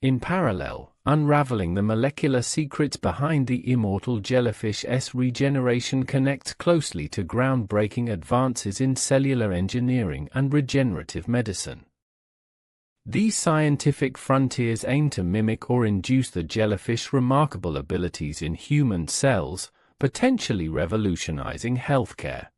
In parallel, unraveling the molecular secrets behind the immortal jellyfish's regeneration connects closely to groundbreaking advances in cellular engineering and regenerative medicine. These scientific frontiers aim to mimic or induce the jellyfish's remarkable abilities in human cells, potentially revolutionizing healthcare.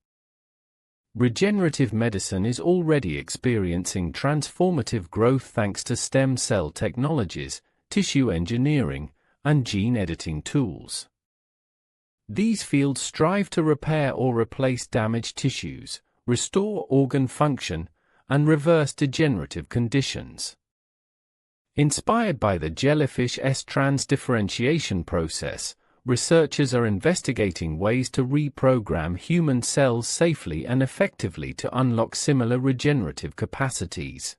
Regenerative medicine is already experiencing transformative growth thanks to stem cell technologies, tissue engineering, and gene editing tools. These fields strive to repair or replace damaged tissues, restore organ function, and reverse degenerative conditions. Inspired by the jellyfish's transdifferentiation process, researchers are investigating ways to reprogram human cells safely and effectively to unlock similar regenerative capacities.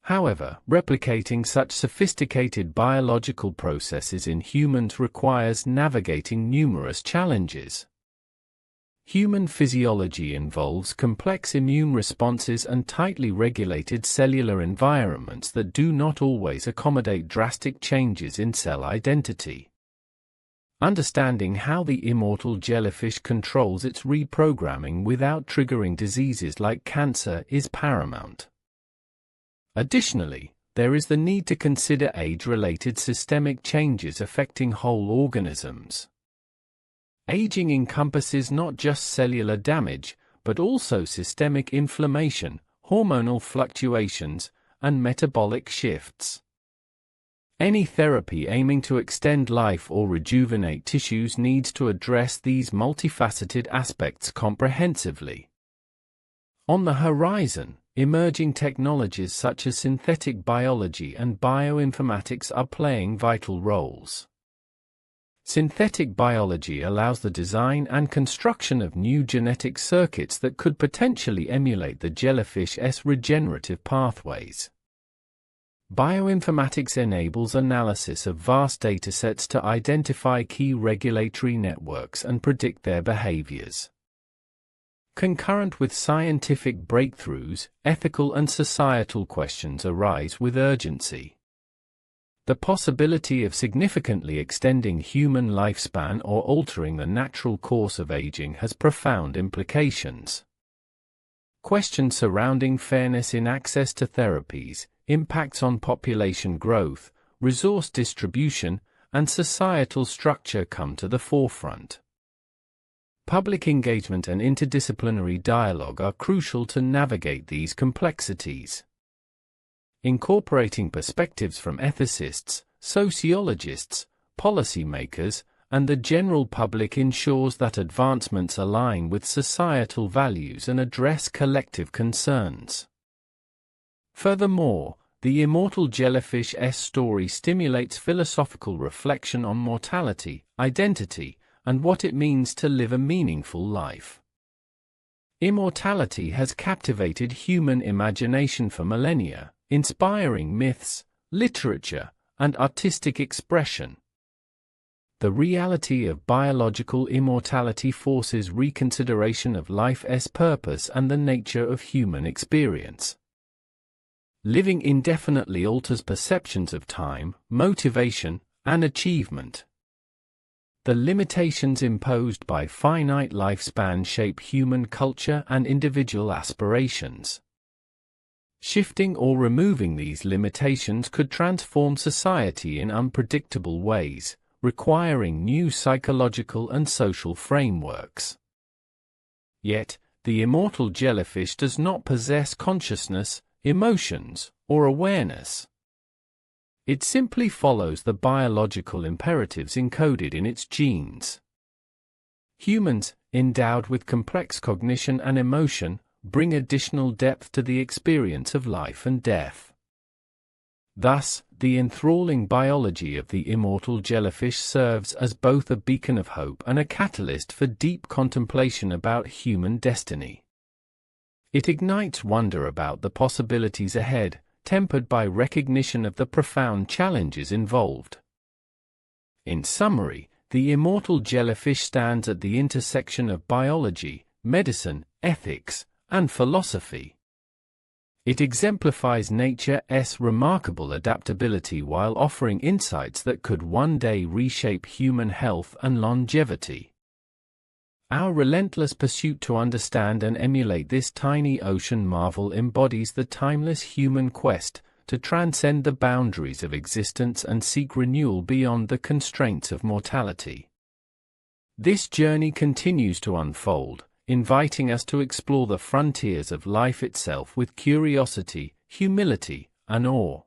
However, replicating such sophisticated biological processes in humans requires navigating numerous challenges. Human physiology involves complex immune responses and tightly regulated cellular environments that do not always accommodate drastic changes in cell identity. Understanding how the immortal jellyfish controls its reprogramming without triggering diseases like cancer is paramount. Additionally, there is the need to consider age-related systemic changes affecting whole organisms. Aging encompasses not just cellular damage, but also systemic inflammation, hormonal fluctuations, and metabolic shifts. Any therapy aiming to extend life or rejuvenate tissues needs to address these multifaceted aspects comprehensively. On the horizon, emerging technologies such as synthetic biology and bioinformatics are playing vital roles. Synthetic biology allows the design and construction of new genetic circuits that could potentially emulate the jellyfish's regenerative pathways. Bioinformatics enables analysis of vast datasets to identify key regulatory networks and predict their behaviors. Concurrent with scientific breakthroughs, ethical and societal questions arise with urgency. The possibility of significantly extending human lifespan or altering the natural course of aging has profound implications. Questions surrounding fairness in access to therapies, impacts on population growth, resource distribution, and societal structure come to the forefront. Public engagement and interdisciplinary dialogue are crucial to navigate these complexities. Incorporating perspectives from ethicists, sociologists, policymakers, and the general public ensures that advancements align with societal values and address collective concerns. Furthermore, the immortal jellyfish's story stimulates philosophical reflection on mortality, identity, and what it means to live a meaningful life. Immortality has captivated human imagination for millennia, inspiring myths, literature, and artistic expression. The reality of biological immortality forces reconsideration of life's purpose and the nature of human experience. Living indefinitely alters perceptions of time, motivation, and achievement. The limitations imposed by finite lifespan shape human culture and individual aspirations. Shifting or removing these limitations could transform society in unpredictable ways, requiring new psychological and social frameworks. Yet, the immortal jellyfish does not possess consciousness, emotions, or awareness. It simply follows the biological imperatives encoded in its genes. Humans, endowed with complex cognition and emotion, bring additional depth to the experience of life and death. Thus, the enthralling biology of the immortal jellyfish serves as both a beacon of hope and a catalyst for deep contemplation about human destiny. It ignites wonder about the possibilities ahead, tempered by recognition of the profound challenges involved. In summary, the immortal jellyfish stands at the intersection of biology, medicine, ethics, and philosophy. It exemplifies nature's remarkable adaptability while offering insights that could one day reshape human health and longevity. Our relentless pursuit to understand and emulate this tiny ocean marvel embodies the timeless human quest to transcend the boundaries of existence and seek renewal beyond the constraints of mortality. This journey continues to unfold, inviting us to explore the frontiers of life itself with curiosity, humility, and awe.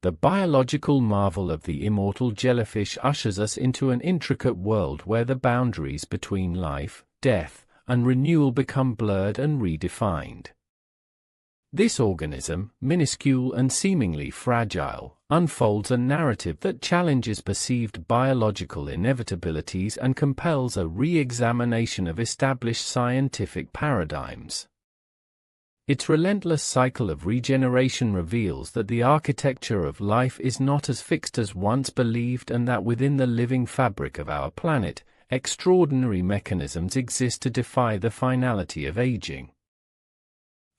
The biological marvel of the immortal jellyfish ushers us into an intricate world where the boundaries between life, death, and renewal become blurred and redefined. This organism, minuscule and seemingly fragile, unfolds a narrative that challenges perceived biological inevitabilities and compels a re-examination of established scientific paradigms. Its relentless cycle of regeneration reveals that the architecture of life is not as fixed as once believed and that within the living fabric of our planet, extraordinary mechanisms exist to defy the finality of aging.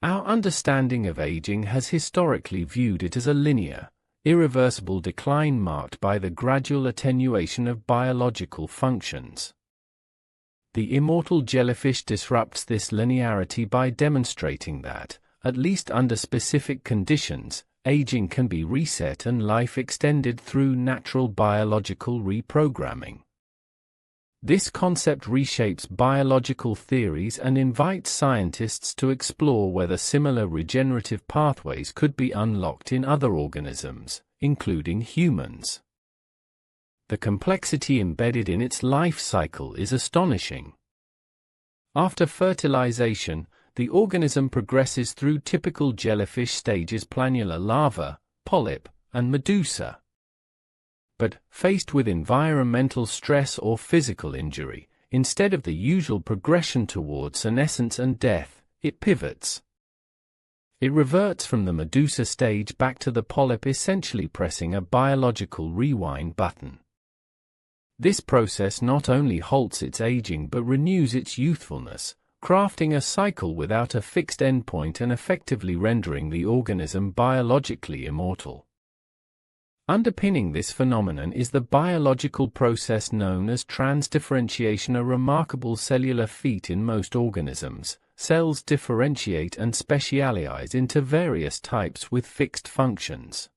Our understanding of aging has historically viewed it as a linear, irreversible decline marked by the gradual attenuation of biological functions. The immortal jellyfish disrupts this linearity by demonstrating that, at least under specific conditions, aging can be reset and life extended through natural biological reprogramming. This concept reshapes biological theories and invites scientists to explore whether similar regenerative pathways could be unlocked in other organisms, including humans. The complexity embedded in its life cycle is astonishing. After fertilization, the organism progresses through typical jellyfish stages: planula larva, polyp, and medusa. But, faced with environmental stress or physical injury, instead of the usual progression towards senescence and death, it pivots. It reverts from the medusa stage back to the polyp, essentially pressing a biological rewind button. This process not only halts its aging but renews its youthfulness, crafting a cycle without a fixed endpoint and effectively rendering the organism biologically immortal. Underpinning this phenomenon is the biological process known as transdifferentiation, a remarkable cellular feat in most organisms. Cells differentiate and specialize into various types with fixed functions.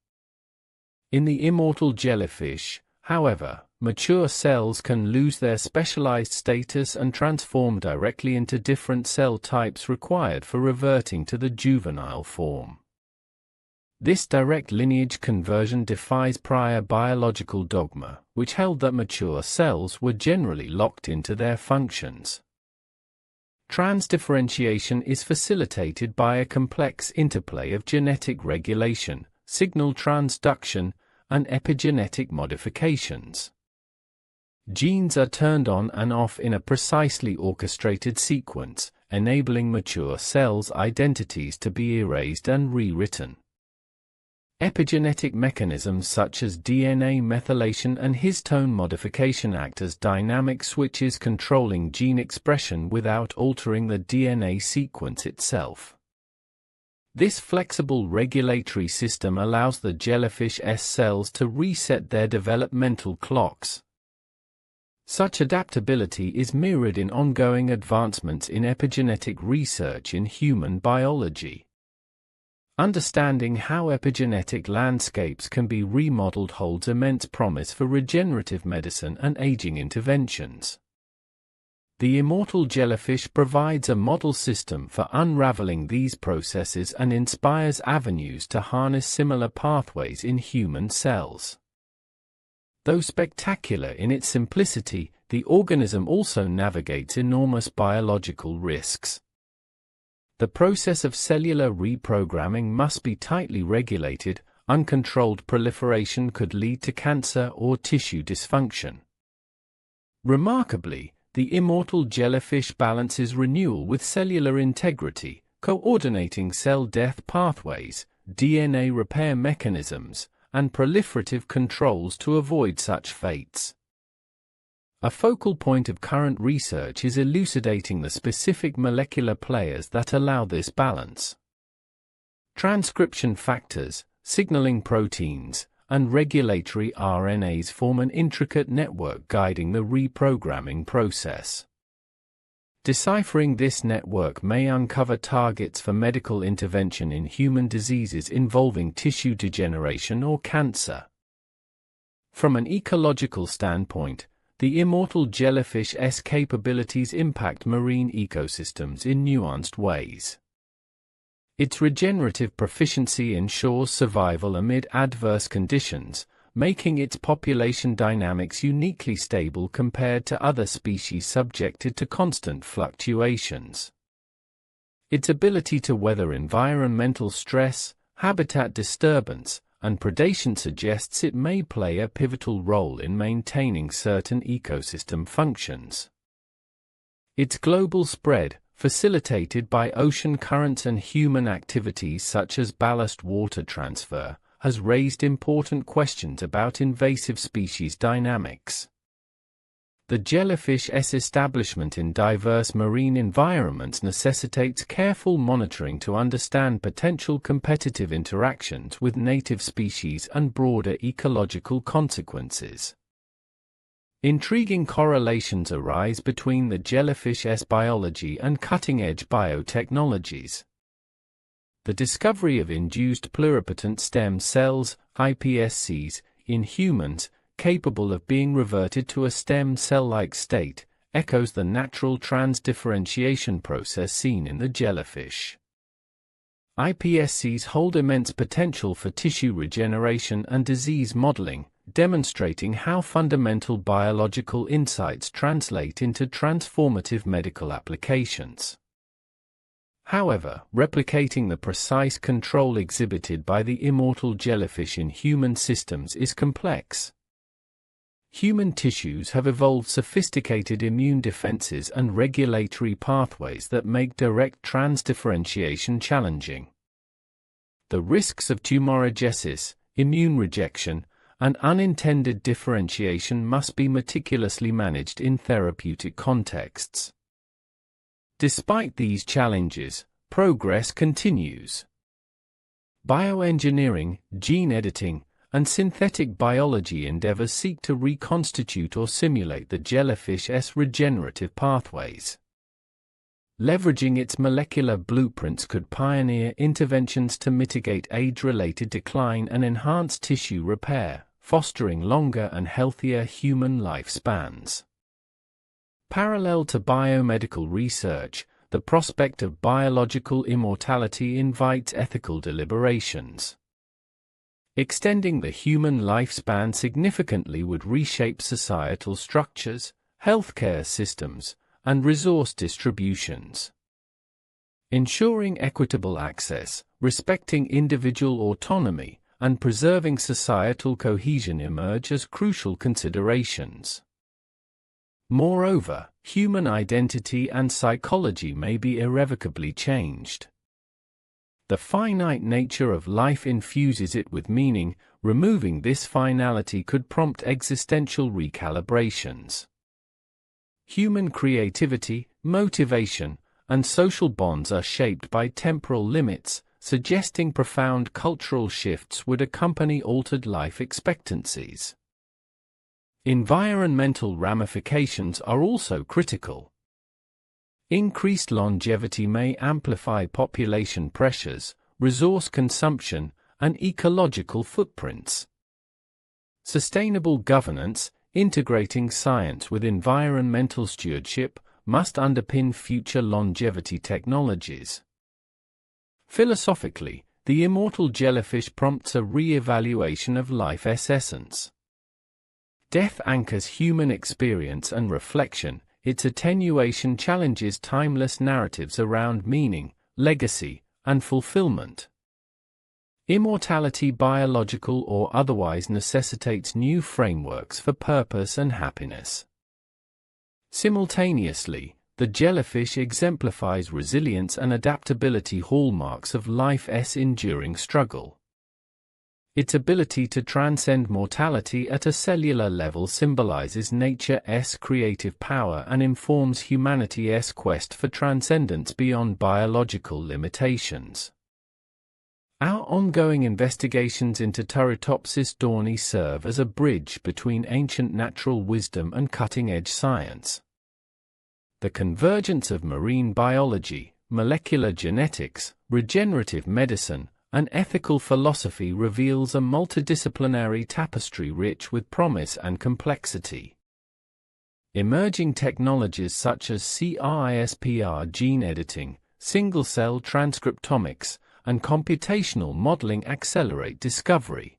In the immortal jellyfish, however, mature cells can lose their specialized status and transform directly into different cell types required for reverting to the juvenile form. This direct lineage conversion defies prior biological dogma, which held that mature cells were generally locked into their functions. Transdifferentiation is facilitated by a complex interplay of genetic regulation, signal transduction, and epigenetic modifications. Genes are turned on and off in a precisely orchestrated sequence, enabling mature cells' identities to be erased and rewritten. Epigenetic mechanisms such as DNA methylation and histone modification act as dynamic switches controlling gene expression without altering the DNA sequence itself. This flexible regulatory system allows the jellyfish's cells to reset their developmental clocks. Such adaptability is mirrored in ongoing advancements in epigenetic research in human biology. Understanding how epigenetic landscapes can be remodeled holds immense promise for regenerative medicine and aging interventions. The immortal jellyfish provides a model system for unraveling these processes and inspires avenues to harness similar pathways in human cells. Though spectacular in its simplicity, the organism also navigates enormous biological risks. The process of cellular reprogramming must be tightly regulated. Uncontrolled proliferation could lead to cancer or tissue dysfunction. Remarkably, the immortal jellyfish balances renewal with cellular integrity, coordinating cell death pathways, DNA repair mechanisms, and proliferative controls to avoid such fates. A focal point of current research is elucidating the specific molecular players that allow this balance. Transcription factors, signaling proteins, and regulatory RNAs form an intricate network guiding the reprogramming process. Deciphering this network may uncover targets for medical intervention in human diseases involving tissue degeneration or cancer. From an ecological standpoint, the immortal jellyfish's capabilities impact marine ecosystems in nuanced ways. Its regenerative proficiency ensures survival amid adverse conditions, making its population dynamics uniquely stable compared to other species subjected to constant fluctuations. Its ability to weather environmental stress, habitat disturbance, and predation suggests it may play a pivotal role in maintaining certain ecosystem functions. Its global spread, facilitated by ocean currents and human activities such as ballast water transfer, has raised important questions about invasive species dynamics. The jellyfish's establishment in diverse marine environments necessitates careful monitoring to understand potential competitive interactions with native species and broader ecological consequences. Intriguing correlations arise between the jellyfish's biology and cutting-edge biotechnologies. The discovery of induced pluripotent stem cells, iPSCs, in humans, capable of being reverted to a stem cell-like state, echoes the natural transdifferentiation process seen in the jellyfish. iPSCs hold immense potential for tissue regeneration and disease modeling, demonstrating how fundamental biological insights translate into transformative medical applications. However, replicating the precise control exhibited by the immortal jellyfish in human systems is complex. Human tissues have evolved sophisticated immune defenses and regulatory pathways that make direct transdifferentiation challenging. The risks of tumorigenesis, immune rejection, and unintended differentiation must be meticulously managed in therapeutic contexts. Despite these challenges, progress continues. Bioengineering, gene editing, and synthetic biology endeavors seek to reconstitute or simulate the jellyfish's regenerative pathways. Leveraging its molecular blueprints could pioneer interventions to mitigate age-related decline and enhance tissue repair, fostering longer and healthier human lifespans. Parallel to biomedical research, the prospect of biological immortality invites ethical deliberations. Extending the human lifespan significantly would reshape societal structures, healthcare systems, and resource distributions. Ensuring equitable access, respecting individual autonomy, and preserving societal cohesion emerge as crucial considerations. Moreover, human identity and psychology may be irrevocably changed. The finite nature of life infuses it with meaning. Removing this finality could prompt existential recalibrations. Human creativity, motivation, and social bonds are shaped by temporal limits, suggesting profound cultural shifts would accompany altered life expectancies. Environmental ramifications are also critical. Increased longevity may amplify population pressures, resource consumption, and ecological footprints. Sustainable governance, integrating science with environmental stewardship, must underpin future longevity technologies. Philosophically, the immortal jellyfish prompts a re-evaluation of life's essence. Death anchors human experience and reflection. Its attenuation challenges timeless narratives around meaning, legacy, and fulfillment. Immortality, biological or otherwise, necessitates new frameworks for purpose and happiness. Simultaneously, the jellyfish exemplifies resilience and adaptability, hallmarks of life's enduring struggle. Its ability to transcend mortality at a cellular level symbolizes nature's creative power and informs humanity's quest for transcendence beyond biological limitations. Our ongoing investigations into Turritopsis dohrnii serve as a bridge between ancient natural wisdom and cutting-edge science. The convergence of marine biology, molecular genetics, regenerative medicine, and ethical philosophy reveals a multidisciplinary tapestry rich with promise and complexity. Emerging technologies such as CRISPR gene editing, single-cell transcriptomics, and computational modeling accelerate discovery.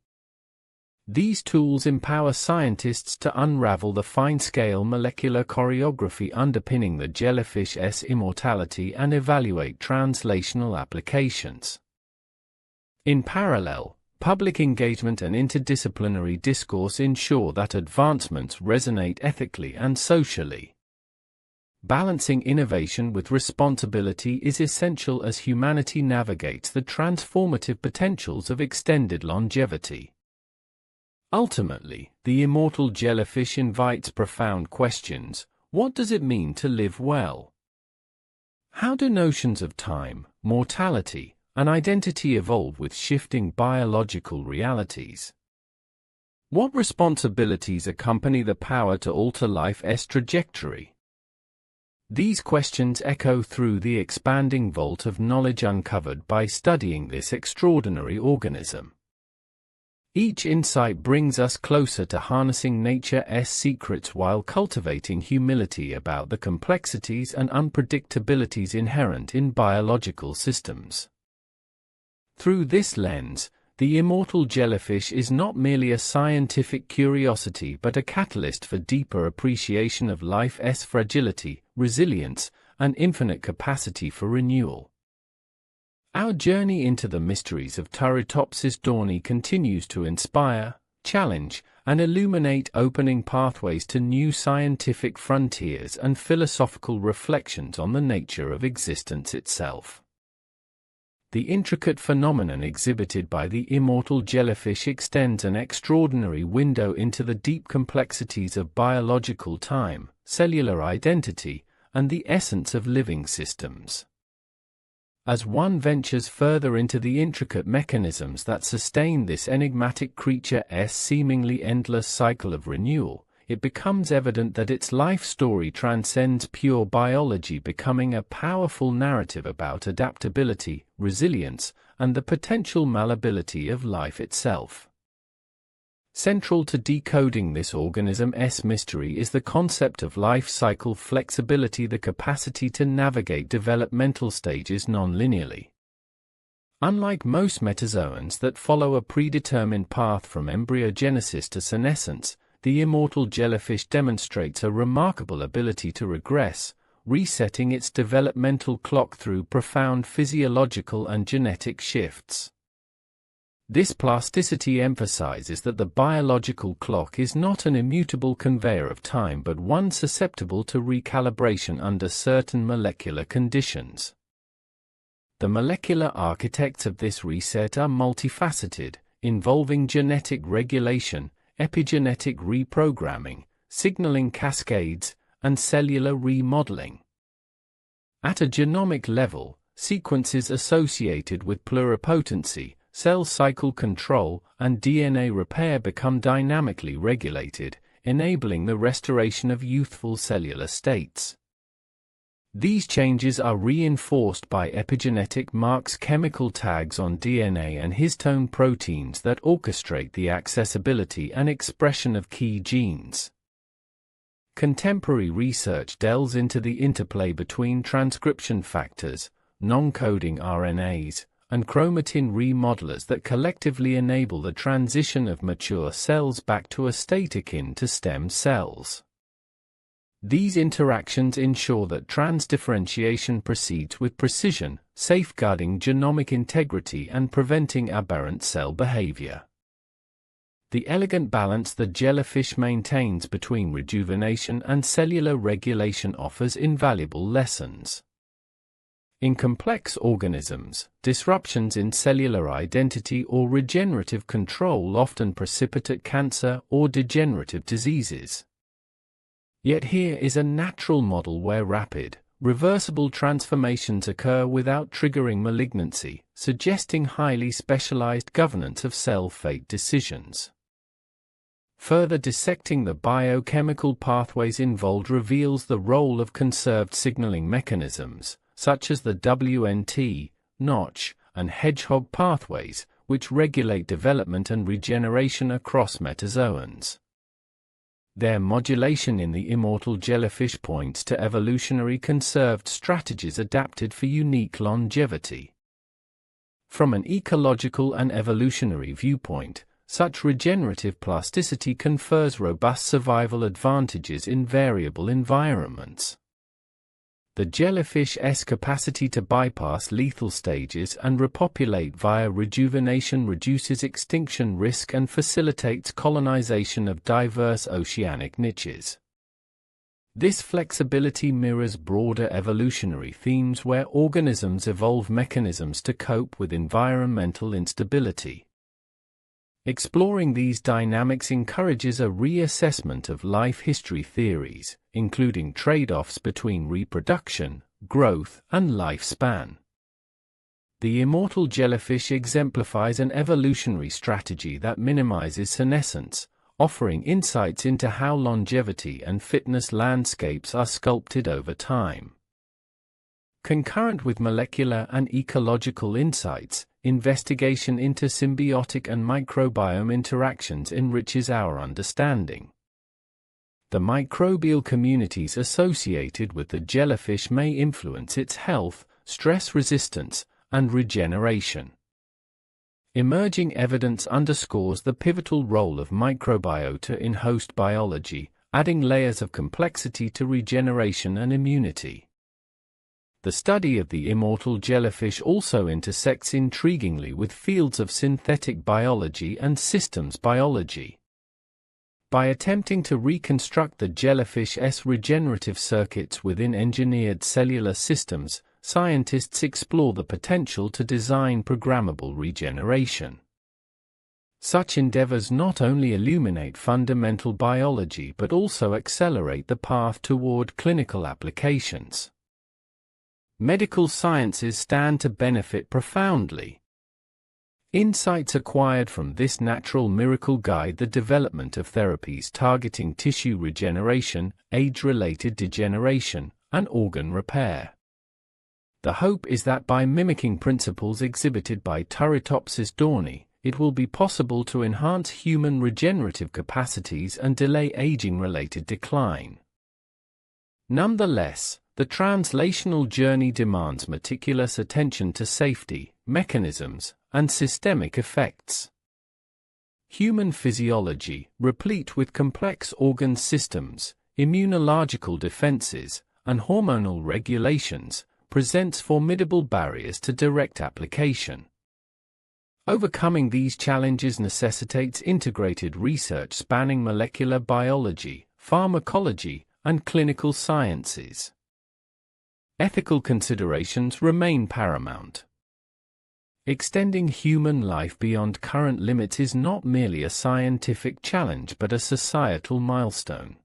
These tools empower scientists to unravel the fine-scale molecular choreography underpinning the jellyfish's immortality and evaluate translational applications. In parallel, public engagement and interdisciplinary discourse ensure that advancements resonate ethically and socially. Balancing innovation with responsibility is essential as humanity navigates the transformative potentials of extended longevity. Ultimately, the immortal jellyfish invites profound questions. What does it mean to live well? How do notions of time, mortality, and identity evolve with shifting biological realities? What responsibilities accompany the power to alter life's trajectory? These questions echo through the expanding vault of knowledge uncovered by studying this extraordinary organism. Each insight brings us closer to harnessing nature's secrets while cultivating humility about the complexities and unpredictabilities inherent in biological systems. Through this lens, the immortal jellyfish is not merely a scientific curiosity but a catalyst for deeper appreciation of life's fragility, resilience, and infinite capacity for renewal. Our journey into the mysteries of Turritopsis dohrnii continues to inspire, challenge, and illuminate, opening pathways to new scientific frontiers and philosophical reflections on the nature of existence itself. The intricate phenomenon exhibited by the immortal jellyfish extends an extraordinary window into the deep complexities of biological time, cellular identity, and the essence of living systems. As one ventures further into the intricate mechanisms that sustain this enigmatic creature's seemingly endless cycle of renewal, it becomes evident that its life story transcends pure biology, becoming a powerful narrative about adaptability, resilience, and the potential malleability of life itself. Central to decoding this organism's mystery is the concept of life cycle flexibility, the capacity to navigate developmental stages non-linearly. Unlike most metazoans that follow a predetermined path from embryogenesis to senescence, the immortal jellyfish demonstrates a remarkable ability to regress, resetting its developmental clock through profound physiological and genetic shifts. This plasticity emphasizes that the biological clock is not an immutable conveyor of time but one susceptible to recalibration under certain molecular conditions. The molecular architects of this reset are multifaceted, involving genetic regulation, epigenetic reprogramming, signaling cascades, and cellular remodeling. At a genomic level, sequences associated with pluripotency, cell cycle control, and DNA repair become dynamically regulated, enabling the restoration of youthful cellular states. These changes are reinforced by epigenetic marks, chemical tags on DNA and histone proteins that orchestrate the accessibility and expression of key genes. Contemporary research delves into the interplay between transcription factors, non-coding RNAs, and chromatin remodelers that collectively enable the transition of mature cells back to a state akin to stem cells. These interactions ensure that transdifferentiation proceeds with precision, safeguarding genomic integrity and preventing aberrant cell behavior. The elegant balance the jellyfish maintains between rejuvenation and cellular regulation offers invaluable lessons. In complex organisms, disruptions in cellular identity or regenerative control often precipitate cancer or degenerative diseases. Yet here is a natural model where rapid, reversible transformations occur without triggering malignancy, suggesting highly specialized governance of cell fate decisions. Further dissecting the biochemical pathways involved reveals the role of conserved signaling mechanisms, such as the WNT, Notch, and hedgehog pathways, which regulate development and regeneration across metazoans. Their modulation in the immortal jellyfish points to evolutionary conserved strategies adapted for unique longevity. From an ecological and evolutionary viewpoint, such regenerative plasticity confers robust survival advantages in variable environments. The jellyfish's capacity to bypass lethal stages and repopulate via rejuvenation reduces extinction risk and facilitates colonization of diverse oceanic niches. This flexibility mirrors broader evolutionary themes where organisms evolve mechanisms to cope with environmental instability. Exploring these dynamics encourages a reassessment of life history theories, including trade-offs between reproduction, growth, and lifespan. The immortal jellyfish exemplifies an evolutionary strategy that minimizes senescence, offering insights into how longevity and fitness landscapes are sculpted over time. Concurrent with molecular and ecological insights, investigation into symbiotic and microbiome interactions enriches our understanding. The microbial communities associated with the jellyfish may influence its health, stress resistance, and regeneration. Emerging evidence underscores the pivotal role of microbiota in host biology, adding layers of complexity to regeneration and immunity. The study of the immortal jellyfish also intersects intriguingly with fields of synthetic biology and systems biology. By attempting to reconstruct the jellyfish's regenerative circuits within engineered cellular systems, scientists explore the potential to design programmable regeneration. Such endeavors not only illuminate fundamental biology but also accelerate the path toward clinical applications. Medical sciences stand to benefit profoundly. Insights acquired from this natural miracle guide the development of therapies targeting tissue regeneration, age-related degeneration, and organ repair. The hope is that by mimicking principles exhibited by Turritopsis dohrnii, it will be possible to enhance human regenerative capacities and delay aging-related decline. Nonetheless, the translational journey demands meticulous attention to safety, mechanisms, and systemic effects. Human physiology, replete with complex organ systems, immunological defenses, and hormonal regulations, presents formidable barriers to direct application. Overcoming these challenges necessitates integrated research spanning molecular biology, pharmacology, and clinical sciences. Ethical considerations remain paramount. Extending human life beyond current limits is not merely a scientific challenge but a societal milestone.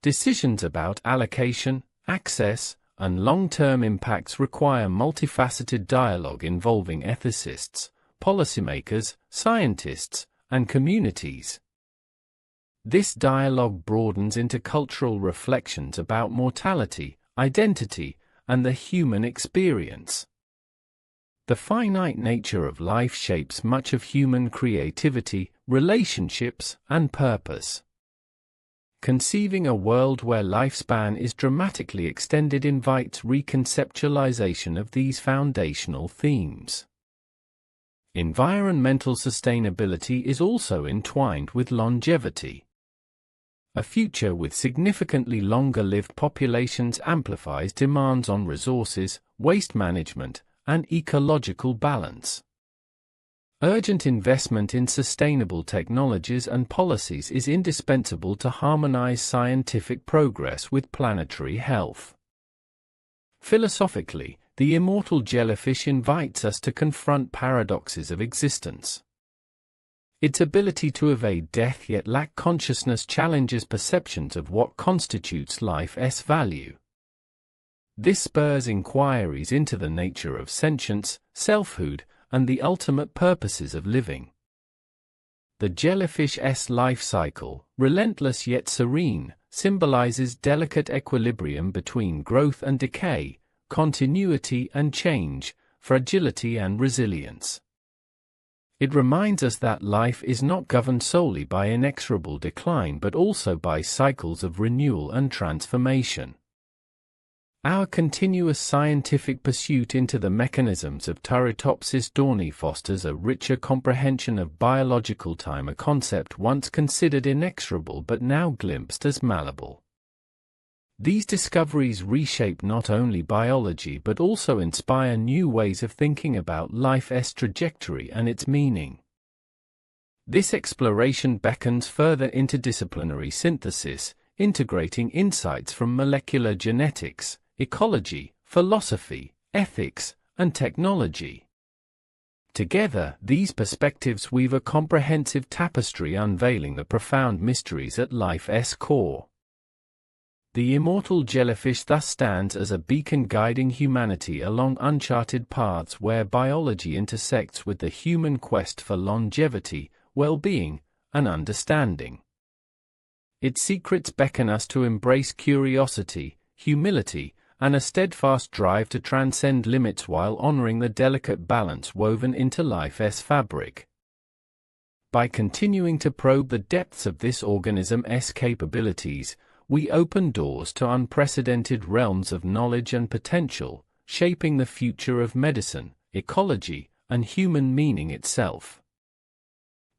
Decisions about allocation, access, and long-term impacts require multifaceted dialogue involving ethicists, policymakers, scientists, and communities. This dialogue broadens into cultural reflections about mortality, identity, and the human experience. The finite nature of life shapes much of human creativity, relationships, and purpose. Conceiving a world where lifespan is dramatically extended invites reconceptualization of these foundational themes. Environmental sustainability is also entwined with longevity. A future with significantly longer-lived populations amplifies demands on resources, waste management, and ecological balance. Urgent investment in sustainable technologies and policies is indispensable to harmonize scientific progress with planetary health. Philosophically, the Immortal Jellyfish invites us to confront paradoxes of existence. Its ability to evade death yet lack consciousness challenges perceptions of what constitutes life's value. This spurs inquiries into the nature of sentience, selfhood, and the ultimate purposes of living. The jellyfish's life cycle, relentless yet serene, symbolizes delicate equilibrium between growth and decay, continuity and change, fragility and resilience. It reminds us that life is not governed solely by inexorable decline but also by cycles of renewal and transformation. Our continuous scientific pursuit into the mechanisms of Turritopsis dohrnii fosters a richer comprehension of biological time, a concept once considered inexorable but now glimpsed as malleable. These discoveries reshape not only biology but also inspire new ways of thinking about life's trajectory and its meaning. This exploration beckons further interdisciplinary synthesis, integrating insights from molecular genetics, ecology, philosophy, ethics, and technology. Together, these perspectives weave a comprehensive tapestry unveiling the profound mysteries at life's core. The immortal jellyfish thus stands as a beacon guiding humanity along uncharted paths where biology intersects with the human quest for longevity, well-being, and understanding. Its secrets beckon us to embrace curiosity, humility, and a steadfast drive to transcend limits while honoring the delicate balance woven into life's fabric. By continuing to probe the depths of this organism's capabilities, we open doors to unprecedented realms of knowledge and potential, shaping the future of medicine, ecology, and human meaning itself.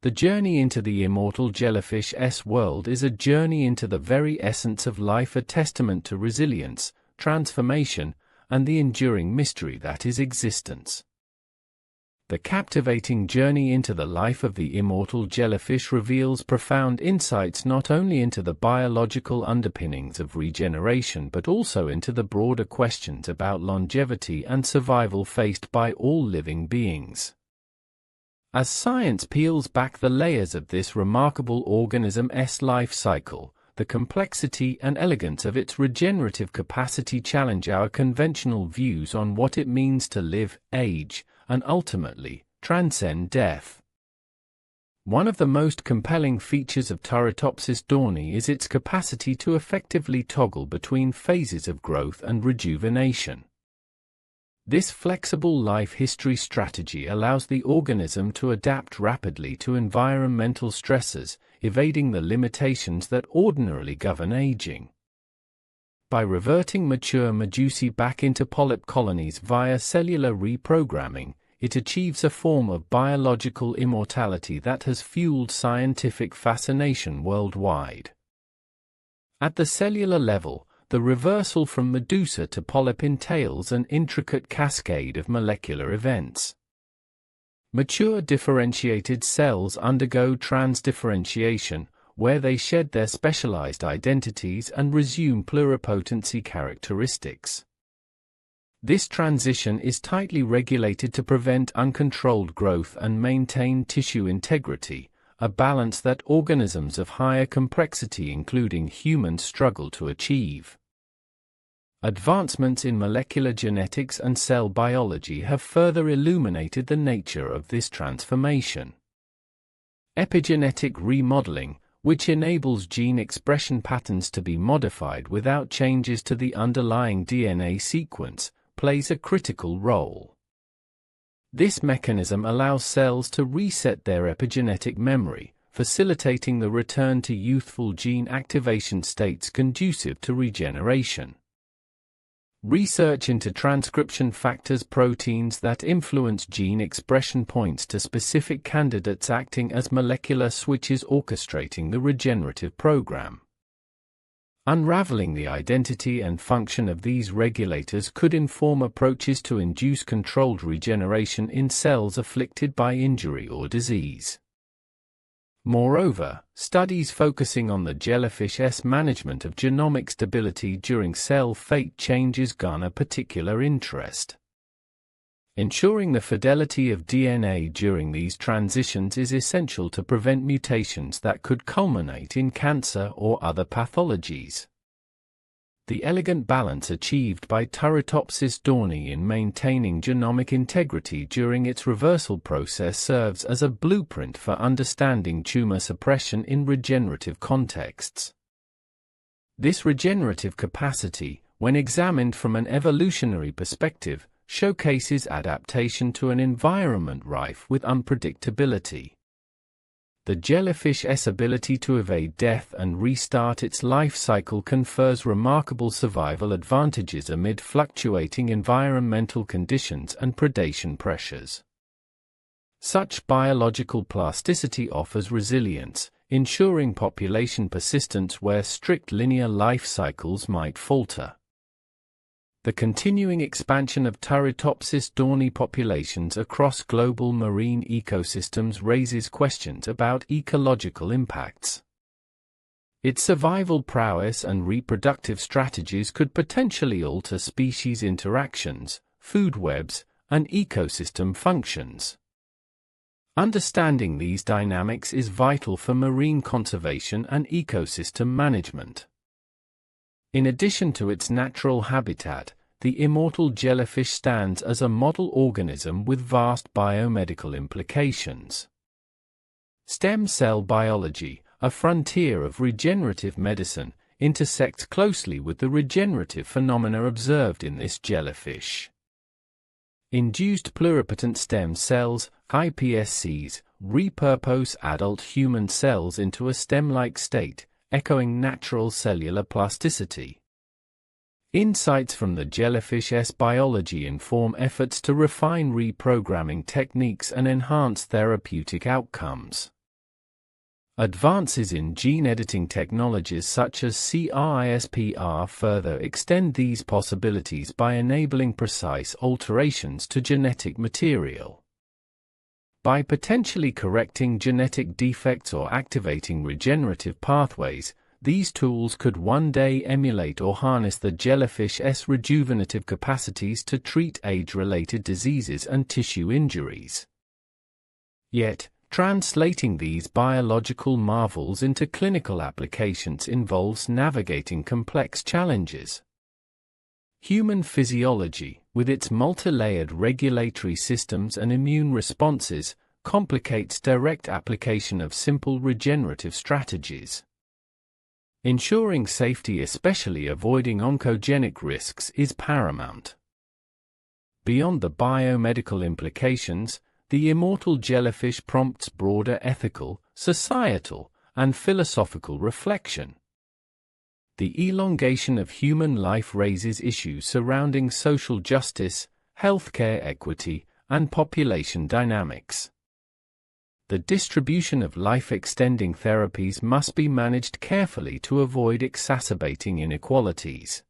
The journey into the immortal jellyfish's world is a journey into the very essence of life, a testament to resilience, transformation, and the enduring mystery that is existence. The captivating journey into the life of the immortal jellyfish reveals profound insights not only into the biological underpinnings of regeneration but also into the broader questions about longevity and survival faced by all living beings. As science peels back the layers of this remarkable organism's life cycle, the complexity and elegance of its regenerative capacity challenge our conventional views on what it means to live, age, and ultimately, transcend death. One of the most compelling features of Turritopsis dohrnii is its capacity to effectively toggle between phases of growth and rejuvenation. This flexible life history strategy allows the organism to adapt rapidly to environmental stresses, evading the limitations that ordinarily govern aging. By reverting mature medusae back into polyp colonies via cellular reprogramming, it achieves a form of biological immortality that has fueled scientific fascination worldwide. At the cellular level, the reversal from medusa to polyp entails an intricate cascade of molecular events. Mature differentiated cells undergo transdifferentiation, where they shed their specialized identities and resume pluripotency characteristics. This transition is tightly regulated to prevent uncontrolled growth and maintain tissue integrity, a balance that organisms of higher complexity including humans struggle to achieve. Advancements in molecular genetics and cell biology have further illuminated the nature of this transformation. Epigenetic remodeling, which enables gene expression patterns to be modified without changes to the underlying DNA sequence, plays a critical role. This mechanism allows cells to reset their epigenetic memory, facilitating the return to youthful gene activation states conducive to regeneration. Research into transcription factors proteins that influence gene expression points to specific candidates acting as molecular switches orchestrating the regenerative program. Unraveling the identity and function of these regulators could inform approaches to induce controlled regeneration in cells afflicted by injury or disease. Moreover, studies focusing on the jellyfish's management of genomic stability during cell fate changes garner particular interest. Ensuring the fidelity of DNA during these transitions is essential to prevent mutations that could culminate in cancer or other pathologies. The elegant balance achieved by Turritopsis dohrnii in maintaining genomic integrity during its reversal process serves as a blueprint for understanding tumor suppression in regenerative contexts. This regenerative capacity, when examined from an evolutionary perspective, showcases adaptation to an environment rife with unpredictability. The jellyfish's ability to evade death and restart its life cycle confers remarkable survival advantages amid fluctuating environmental conditions and predation pressures. Such biological plasticity offers resilience, ensuring population persistence where strict linear life cycles might falter. The continuing expansion of Turritopsis dohrnii populations across global marine ecosystems raises questions about ecological impacts. Its survival prowess and reproductive strategies could potentially alter species interactions, food webs, and ecosystem functions. Understanding these dynamics is vital for marine conservation and ecosystem management. In addition to its natural habitat, the immortal jellyfish stands as a model organism with vast biomedical implications. Stem cell biology, a frontier of regenerative medicine, intersects closely with the regenerative phenomena observed in this jellyfish. Induced pluripotent stem cells, iPSCs, repurpose adult human cells into a stem-like state, echoing natural cellular plasticity. Insights from the jellyfish's biology inform efforts to refine reprogramming techniques and enhance therapeutic outcomes. Advances in gene editing technologies such as CRISPR further extend these possibilities by enabling precise alterations to genetic material. By potentially correcting genetic defects or activating regenerative pathways, these tools could one day emulate or harness the jellyfish's rejuvenative capacities to treat age-related diseases and tissue injuries. Yet, translating these biological marvels into clinical applications involves navigating complex challenges. Human physiology, with its multi-layered regulatory systems and immune responses, complicates direct application of simple regenerative strategies. Ensuring safety, especially avoiding oncogenic risks, is paramount. Beyond the biomedical implications, the immortal jellyfish prompts broader ethical, societal, and philosophical reflection. The elongation of human life raises issues surrounding social justice, healthcare equity, and population dynamics. The distribution of life-extending therapies must be managed carefully to avoid exacerbating inequalities.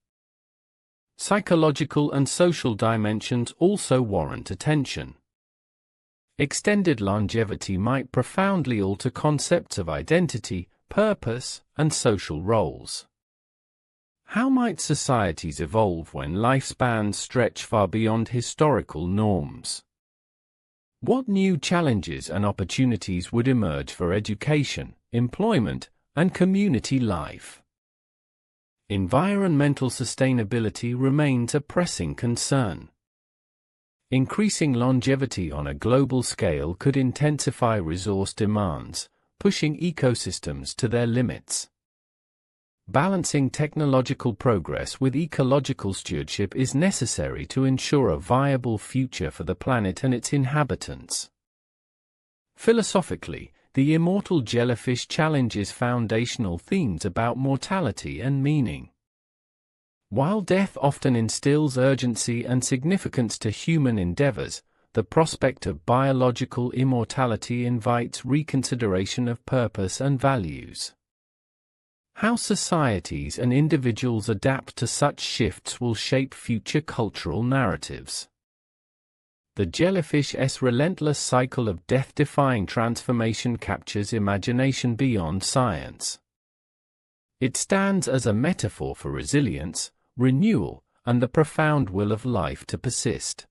Psychological and social dimensions also warrant attention. extended longevity might profoundly alter concepts of identity, purpose, and social roles. How might societies evolve when lifespans stretch far beyond historical norms? What new challenges and opportunities would emerge for education, employment, and community life? Environmental sustainability remains a pressing concern. Increasing longevity on a global scale could intensify resource demands, pushing ecosystems to their limits. Balancing technological progress with ecological stewardship is necessary to ensure a viable future for the planet and its inhabitants. Philosophically, the Immortal Jellyfish challenges foundational themes about mortality and meaning. While death often instills urgency and significance to human endeavors, the prospect of biological immortality invites reconsideration of purpose and values. How societies and individuals adapt to such shifts will shape future cultural narratives. The jellyfish's relentless cycle of death-defying transformation captures imagination beyond science. It stands as a metaphor for resilience, renewal, and the profound will of life to persist.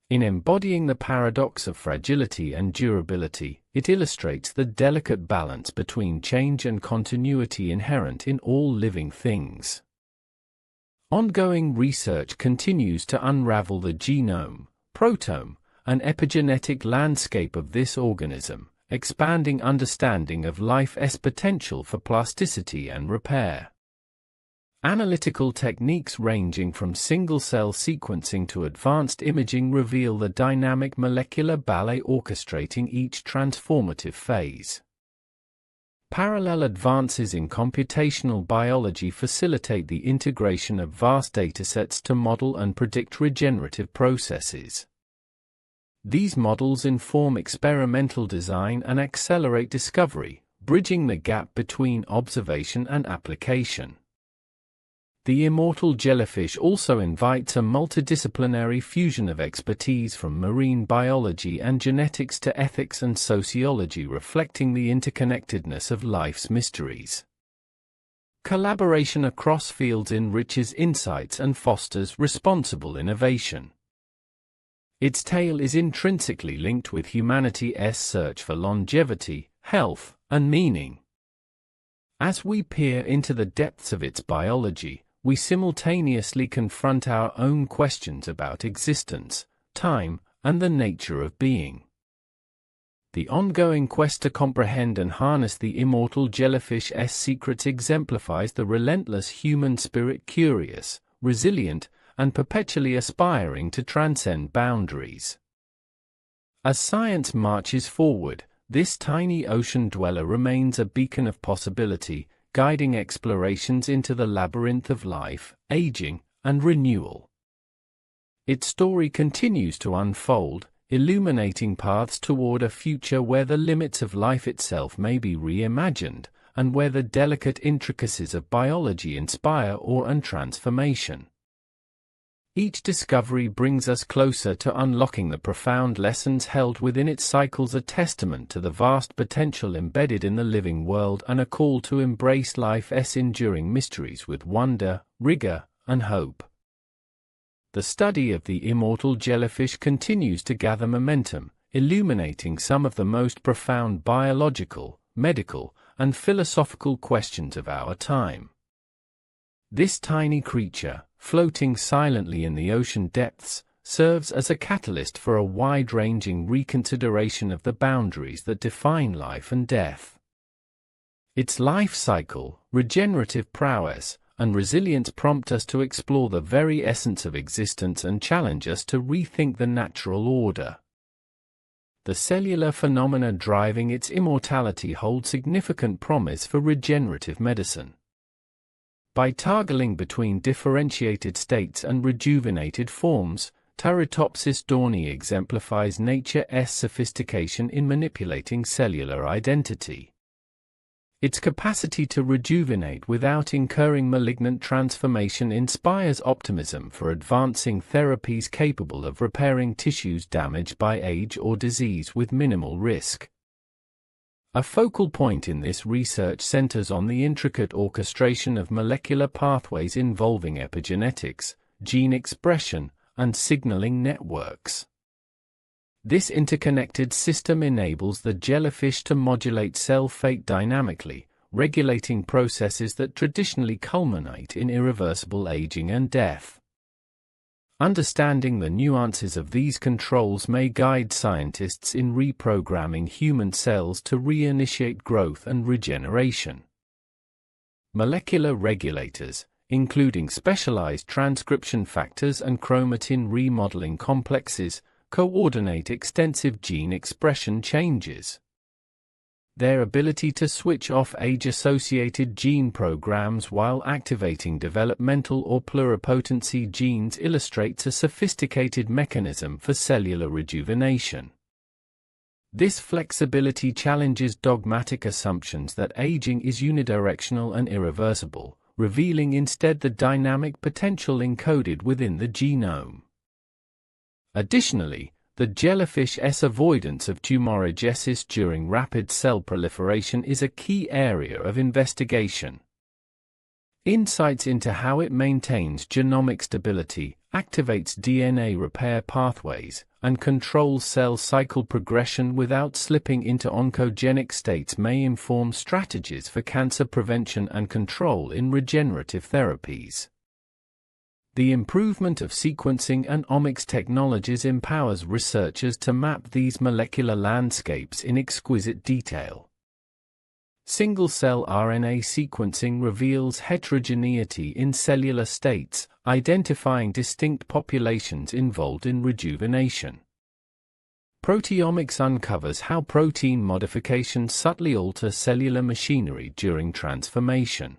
In embodying the paradox of fragility and durability, it illustrates the delicate balance between change and continuity inherent in all living things. Ongoing research continues to unravel the genome, proteome, and epigenetic landscape of this organism, expanding understanding of life's potential for plasticity and repair. Analytical techniques ranging from single-cell sequencing to advanced imaging reveal the dynamic molecular ballet orchestrating each transformative phase. Parallel advances in computational biology facilitate the integration of vast datasets to model and predict regenerative processes. These models inform experimental design and accelerate discovery, bridging the gap between observation and application. The Immortal Jellyfish also invites a multidisciplinary fusion of expertise from marine biology and genetics to ethics and sociology, reflecting the interconnectedness of life's mysteries. Collaboration across fields enriches insights and fosters responsible innovation. Its tale is intrinsically linked with humanity's search for longevity, health, and meaning. As we peer into the depths of its biology, we simultaneously confront our own questions about existence, time, and the nature of being. The ongoing quest to comprehend and harness the Immortal Jellyfish's secrets exemplifies the relentless human spirit, curious, resilient, and perpetually aspiring to transcend boundaries. As science marches forward, this tiny ocean dweller remains a beacon of possibility, guiding explorations into the labyrinth of life, aging, and renewal. Its story continues to unfold, illuminating paths toward a future where the limits of life itself may be reimagined, and where the delicate intricacies of biology inspire awe and transformation. Each discovery brings us closer to unlocking the profound lessons held within its cycles, a testament to the vast potential embedded in the living world and a call to embrace life's enduring mysteries with wonder, rigor, and hope. The study of the Immortal Jellyfish continues to gather momentum, illuminating some of the most profound biological, medical, and philosophical questions of our time. This tiny creature, floating silently in the ocean depths, serves as a catalyst for a wide-ranging reconsideration of the boundaries that define life and death. Its life cycle, regenerative prowess, and resilience prompt us to explore the very essence of existence and challenge us to rethink the natural order. The cellular phenomena driving its immortality hold significant promise for regenerative medicine. By toggling between differentiated states and rejuvenated forms, Turritopsis dohrnii exemplifies nature's sophistication in manipulating cellular identity. Its capacity to rejuvenate without incurring malignant transformation inspires optimism for advancing therapies capable of repairing tissues damaged by age or disease with minimal risk. A focal point in this research centers on the intricate orchestration of molecular pathways involving epigenetics, gene expression, and signaling networks. This interconnected system enables the jellyfish to modulate cell fate dynamically, regulating processes that traditionally culminate in irreversible aging and death. Understanding the nuances of these controls may guide scientists in reprogramming human cells to reinitiate growth and regeneration. Molecular regulators, including specialized transcription factors and chromatin remodeling complexes, coordinate extensive gene expression changes. Their ability to switch off age-associated gene programs while activating developmental or pluripotency genes illustrates a sophisticated mechanism for cellular rejuvenation. This flexibility challenges dogmatic assumptions that aging is unidirectional and irreversible, revealing instead the dynamic potential encoded within the genome. Additionally, the jellyfish's avoidance of tumorigenesis during rapid cell proliferation is a key area of investigation. Insights into how it maintains genomic stability, activates DNA repair pathways, and controls cell cycle progression without slipping into oncogenic states may inform strategies for cancer prevention and control in regenerative therapies. The improvement of sequencing and omics technologies empowers researchers to map these molecular landscapes in exquisite detail. Single-cell RNA sequencing reveals heterogeneity in cellular states, identifying distinct populations involved in rejuvenation. Proteomics uncovers how protein modifications subtly alter cellular machinery during transformation.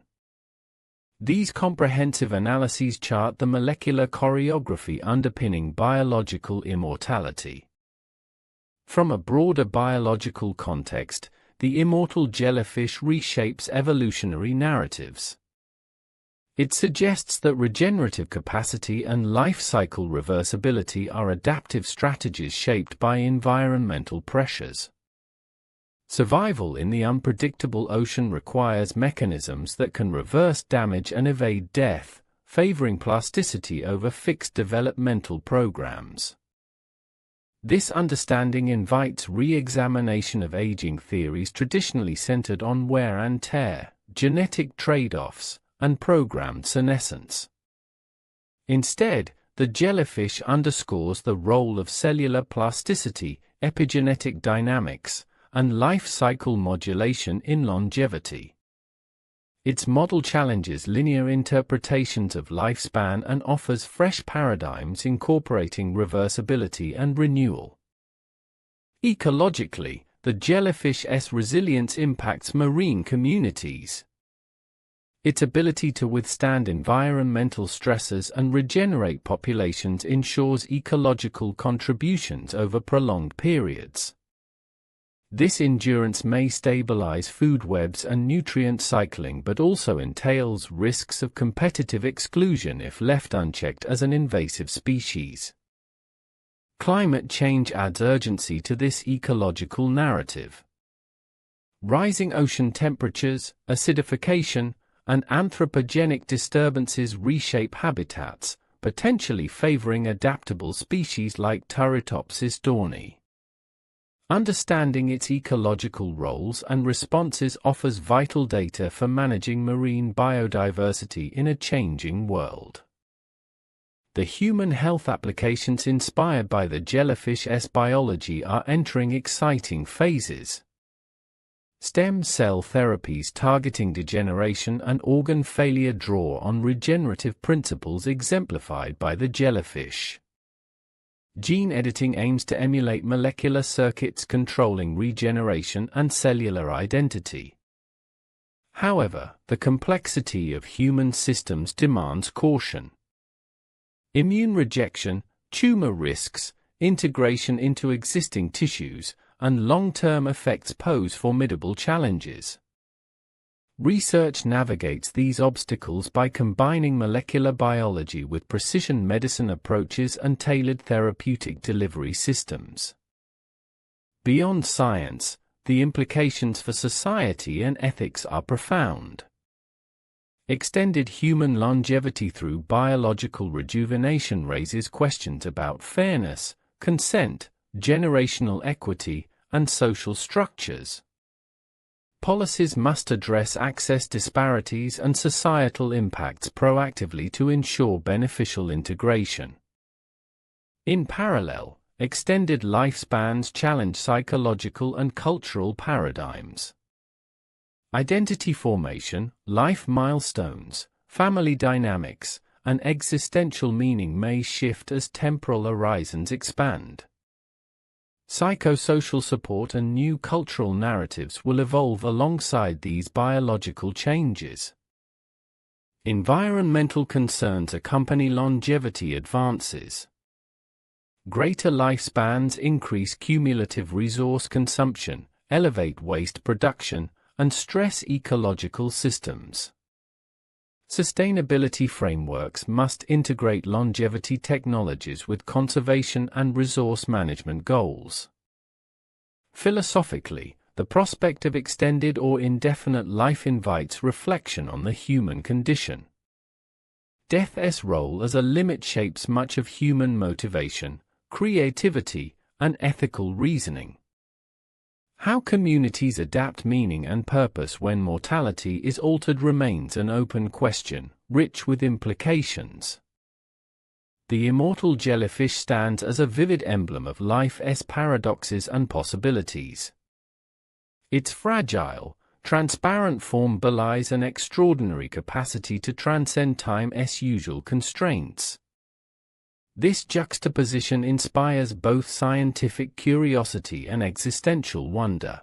These comprehensive analyses chart the molecular choreography underpinning biological immortality. From a broader biological context, the immortal jellyfish reshapes evolutionary narratives. It suggests that regenerative capacity and life cycle reversibility are adaptive strategies shaped by environmental pressures. Survival in the unpredictable ocean requires mechanisms that can reverse damage and evade death, favoring plasticity over fixed developmental programs. This understanding invites re-examination of aging theories traditionally centered on wear and tear, genetic trade-offs, and programmed senescence. Instead, the jellyfish underscores the role of cellular plasticity, epigenetic dynamics, and life cycle modulation in longevity. Its model challenges linear interpretations of lifespan and offers fresh paradigms incorporating reversibility and renewal. Ecologically, the jellyfish's resilience impacts marine communities. Its ability to withstand environmental stresses and regenerate populations ensures ecological contributions over prolonged periods. This endurance may stabilize food webs and nutrient cycling but also entails risks of competitive exclusion if left unchecked as an invasive species. Climate change adds urgency to this ecological narrative. Rising ocean temperatures, acidification, and anthropogenic disturbances reshape habitats, potentially favoring adaptable species like Turritopsis dohrnii. Understanding its ecological roles and responses offers vital data for managing marine biodiversity in a changing world. The human health applications inspired by the jellyfish's biology are entering exciting phases. Stem cell therapies targeting degeneration and organ failure draw on regenerative principles exemplified by the jellyfish. Gene editing aims to emulate molecular circuits controlling regeneration and cellular identity. However, the complexity of human systems demands caution. Immune rejection, tumor risks, integration into existing tissues, and long-term effects pose formidable challenges. Research navigates these obstacles by combining molecular biology with precision medicine approaches and tailored therapeutic delivery systems. Beyond science, the implications for society and ethics are profound. Extended human longevity through biological rejuvenation raises questions about fairness, consent, generational equity, and social structures. Policies must address access disparities and societal impacts proactively to ensure beneficial integration. In parallel, extended lifespans challenge psychological and cultural paradigms. Identity formation, life milestones, family dynamics, and existential meaning may shift as temporal horizons expand. Psychosocial support and new cultural narratives will evolve alongside these biological changes. Environmental concerns accompany longevity advances. Greater lifespans increase cumulative resource consumption, elevate waste production, and stress ecological systems. Sustainability frameworks must integrate longevity technologies with conservation and resource management goals. Philosophically, the prospect of extended or indefinite life invites reflection on the human condition. Death's role as a limit shapes much of human motivation, creativity, and ethical reasoning. How communities adapt meaning and purpose when mortality is altered remains an open question, rich with implications. The immortal jellyfish stands as a vivid emblem of life's paradoxes and possibilities. Its fragile, transparent form belies an extraordinary capacity to transcend time's usual constraints. This juxtaposition inspires both scientific curiosity and existential wonder.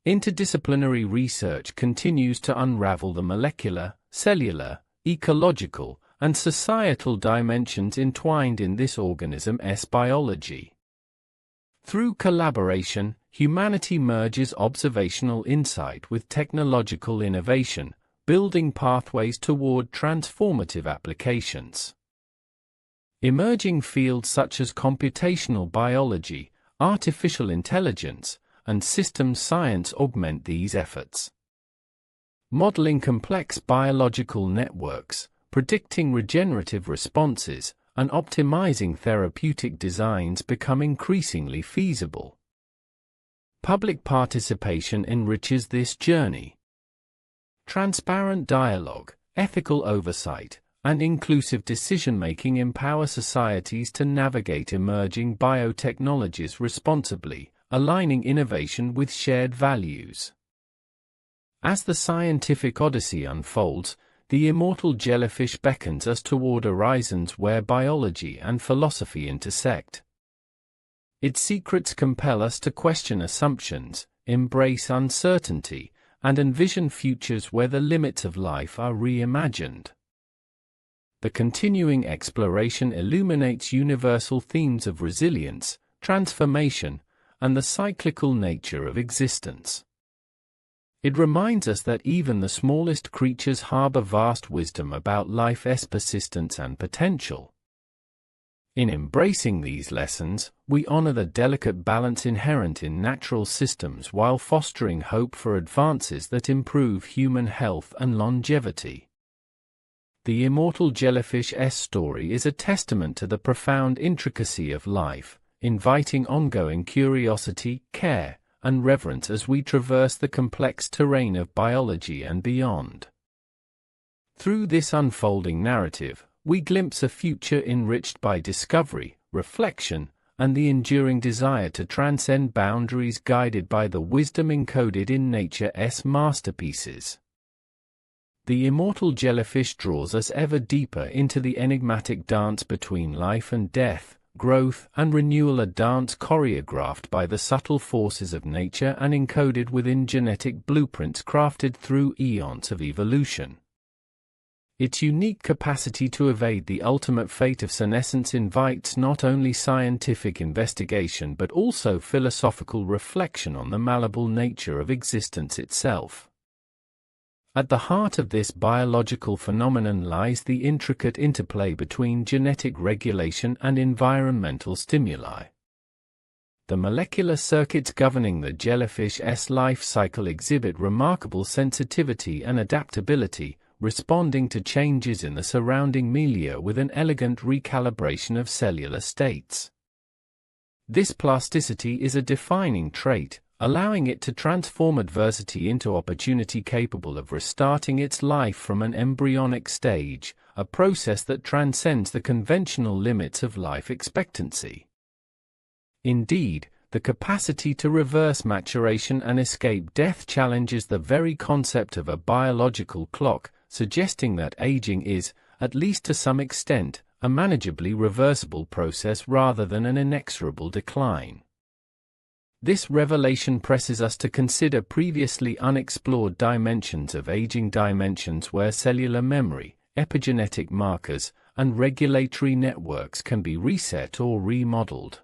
Interdisciplinary research continues to unravel the molecular, cellular, ecological, and societal dimensions entwined in this organism's biology. Through collaboration, humanity merges observational insight with technological innovation, building pathways toward transformative applications. Emerging fields such as computational biology, artificial intelligence, and systems science augment these efforts. Modeling complex biological networks, predicting regenerative responses, and optimizing therapeutic designs become increasingly feasible. Public participation enriches this journey. Transparent dialogue, ethical oversight, and inclusive decision-making empower societies to navigate emerging biotechnologies responsibly, aligning innovation with shared values. As the scientific odyssey unfolds, the immortal jellyfish beckons us toward horizons where biology and philosophy intersect. Its secrets compel us to question assumptions, embrace uncertainty, and envision futures where the limits of life are reimagined. The continuing exploration illuminates universal themes of resilience, transformation, and the cyclical nature of existence. It reminds us that even the smallest creatures harbor vast wisdom about life's persistence and potential. In embracing these lessons, we honor the delicate balance inherent in natural systems while fostering hope for advances that improve human health and longevity. The immortal jellyfish's story is a testament to the profound intricacy of life, inviting ongoing curiosity, care, and reverence as we traverse the complex terrain of biology and beyond. Through this unfolding narrative, we glimpse a future enriched by discovery, reflection, and the enduring desire to transcend boundaries, guided by the wisdom encoded in nature's masterpieces. The immortal jellyfish draws us ever deeper into the enigmatic dance between life and death, growth and renewal, a dance choreographed by the subtle forces of nature and encoded within genetic blueprints crafted through eons of evolution. Its unique capacity to evade the ultimate fate of senescence invites not only scientific investigation but also philosophical reflection on the malleable nature of existence itself. At the heart of this biological phenomenon lies the intricate interplay between genetic regulation and environmental stimuli. The molecular circuits governing the jellyfish's life cycle exhibit remarkable sensitivity and adaptability, responding to changes in the surrounding milieu with an elegant recalibration of cellular states. This plasticity is a defining trait, allowing it to transform adversity into opportunity, capable of restarting its life from an embryonic stage, a process that transcends the conventional limits of life expectancy. Indeed, the capacity to reverse maturation and escape death challenges the very concept of a biological clock, suggesting that aging is, at least to some extent, a manageably reversible process rather than an inexorable decline. This revelation presses us to consider previously unexplored dimensions of aging, dimensions where cellular memory, epigenetic markers, and regulatory networks can be reset or remodeled.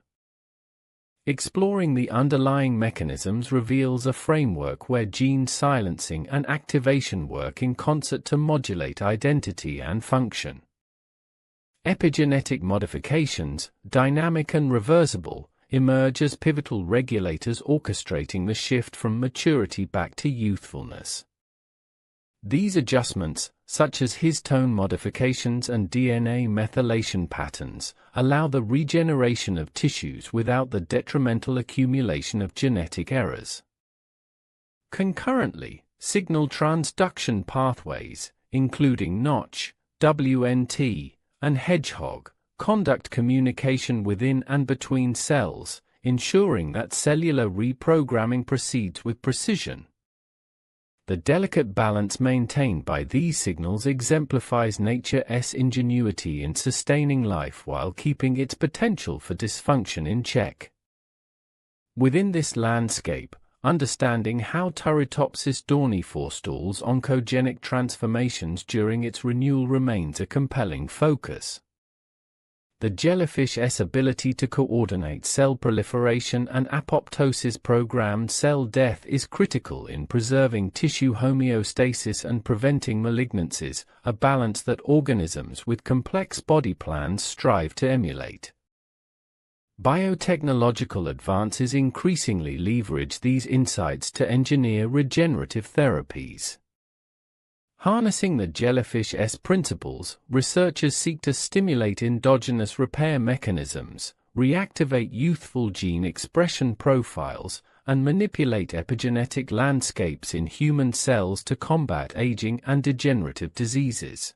Exploring the underlying mechanisms reveals a framework where gene silencing and activation work in concert to modulate identity and function. Epigenetic modifications, dynamic and reversible, emerge as pivotal regulators orchestrating the shift from maturity back to youthfulness. These adjustments, such as histone modifications and DNA methylation patterns, allow the regeneration of tissues without the detrimental accumulation of genetic errors. Concurrently, signal transduction pathways, including Notch, WNT, and Hedgehog, conduct communication within and between cells, ensuring that cellular reprogramming proceeds with precision. The delicate balance maintained by these signals exemplifies nature's ingenuity in sustaining life while keeping its potential for dysfunction in check. Within this landscape, understanding how Turritopsis dohrnii forestalls oncogenic transformations during its renewal remains a compelling focus. The jellyfish's ability to coordinate cell proliferation and apoptosis programmed cell death is critical in preserving tissue homeostasis and preventing malignancies, a balance that organisms with complex body plans strive to emulate. Biotechnological advances increasingly leverage these insights to engineer regenerative therapies. Harnessing the jellyfish's principles, researchers seek to stimulate endogenous repair mechanisms, reactivate youthful gene expression profiles, and manipulate epigenetic landscapes in human cells to combat aging and degenerative diseases.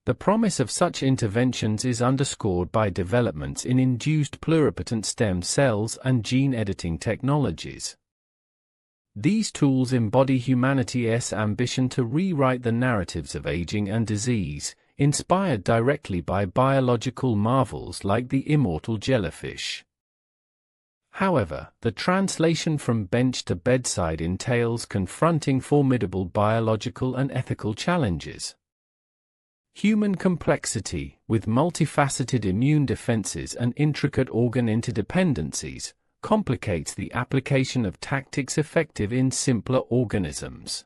The promise of such interventions is underscored by developments in induced pluripotent stem cells and gene editing technologies. These tools embody humanity's ambition to rewrite the narratives of aging and disease, inspired directly by biological marvels like the immortal jellyfish. However, the translation from bench to bedside entails confronting formidable biological and ethical challenges. Human complexity, with multifaceted immune defenses and intricate organ interdependencies, complicates the application of tactics effective in simpler organisms.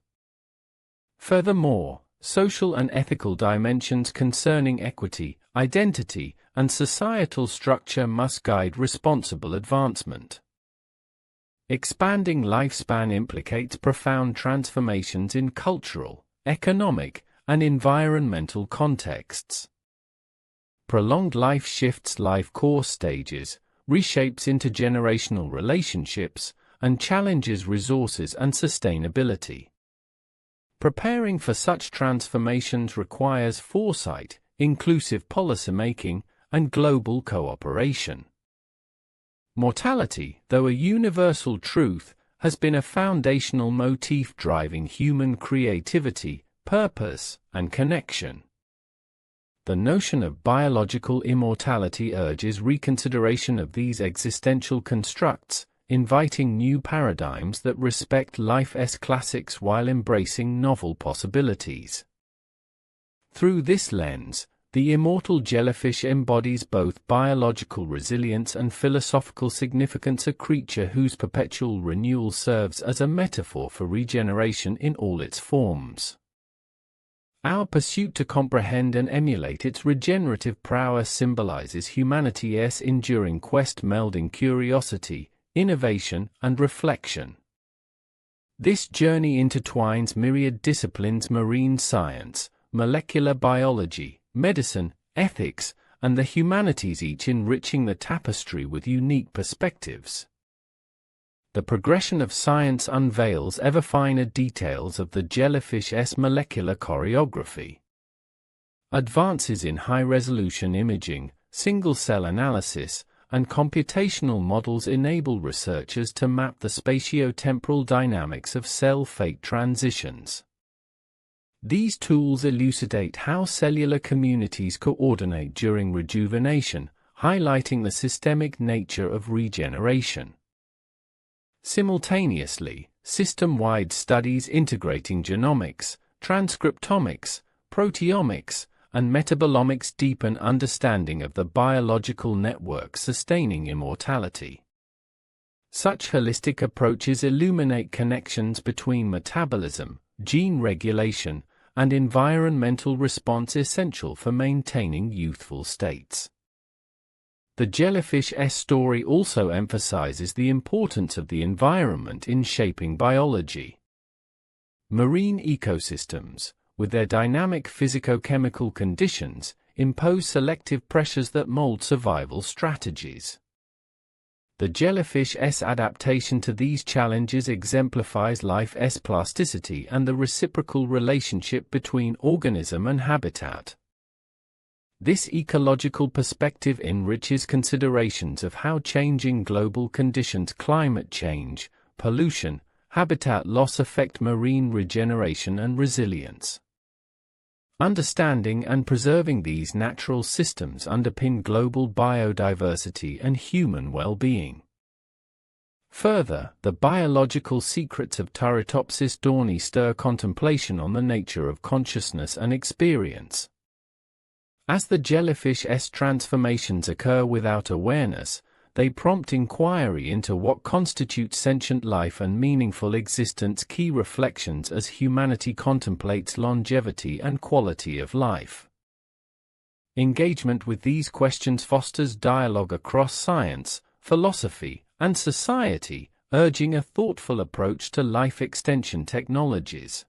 Furthermore, social and ethical dimensions concerning equity, identity, and societal structure must guide responsible advancement. Expanding lifespan implicates profound transformations in cultural, economic, and environmental contexts. Prolonged life shifts life course stages, reshapes intergenerational relationships, and challenges resources and sustainability. Preparing for such transformations requires foresight, inclusive policymaking, and global cooperation. Mortality, though a universal truth, has been a foundational motif driving human creativity, purpose, and connection. The notion of biological immortality urges reconsideration of these existential constructs, inviting new paradigms that respect life's classics while embracing novel possibilities. Through this lens, the immortal jellyfish embodies both biological resilience and philosophical significance, a creature whose perpetual renewal serves as a metaphor for regeneration in all its forms. Our pursuit to comprehend and emulate its regenerative prowess symbolizes humanity's enduring quest, melding curiosity, innovation, and reflection. This journey intertwines myriad disciplines: marine science, molecular biology, medicine, ethics, and the humanities, each enriching the tapestry with unique perspectives. The progression of science unveils ever finer details of the jellyfish's molecular choreography. Advances in high-resolution imaging, single-cell analysis, and computational models enable researchers to map the spatio-temporal dynamics of cell fate transitions. These tools elucidate how cellular communities coordinate during rejuvenation, highlighting the systemic nature of regeneration. Simultaneously, system-wide studies integrating genomics, transcriptomics, proteomics, and metabolomics deepen understanding of the biological network sustaining immortality. Such holistic approaches illuminate connections between metabolism, gene regulation, and environmental response, essential for maintaining youthful states. The jellyfish's story also emphasizes the importance of the environment in shaping biology. Marine ecosystems, with their dynamic physicochemical conditions, impose selective pressures that mold survival strategies. The jellyfish's adaptation to these challenges exemplifies life's plasticity and the reciprocal relationship between organism and habitat. This ecological perspective enriches considerations of how changing global conditions, climate change, pollution, habitat loss affect marine regeneration and resilience. Understanding and preserving these natural systems underpin global biodiversity and human well-being. Further, the biological secrets of Turritopsis dohrnii stir contemplation on the nature of consciousness and experience. As the jellyfish's transformations occur without awareness, they prompt inquiry into what constitutes sentient life and meaningful existence, key reflections as humanity contemplates longevity and quality of life. Engagement with these questions fosters dialogue across science, philosophy, and society, urging a thoughtful approach to life extension technologies.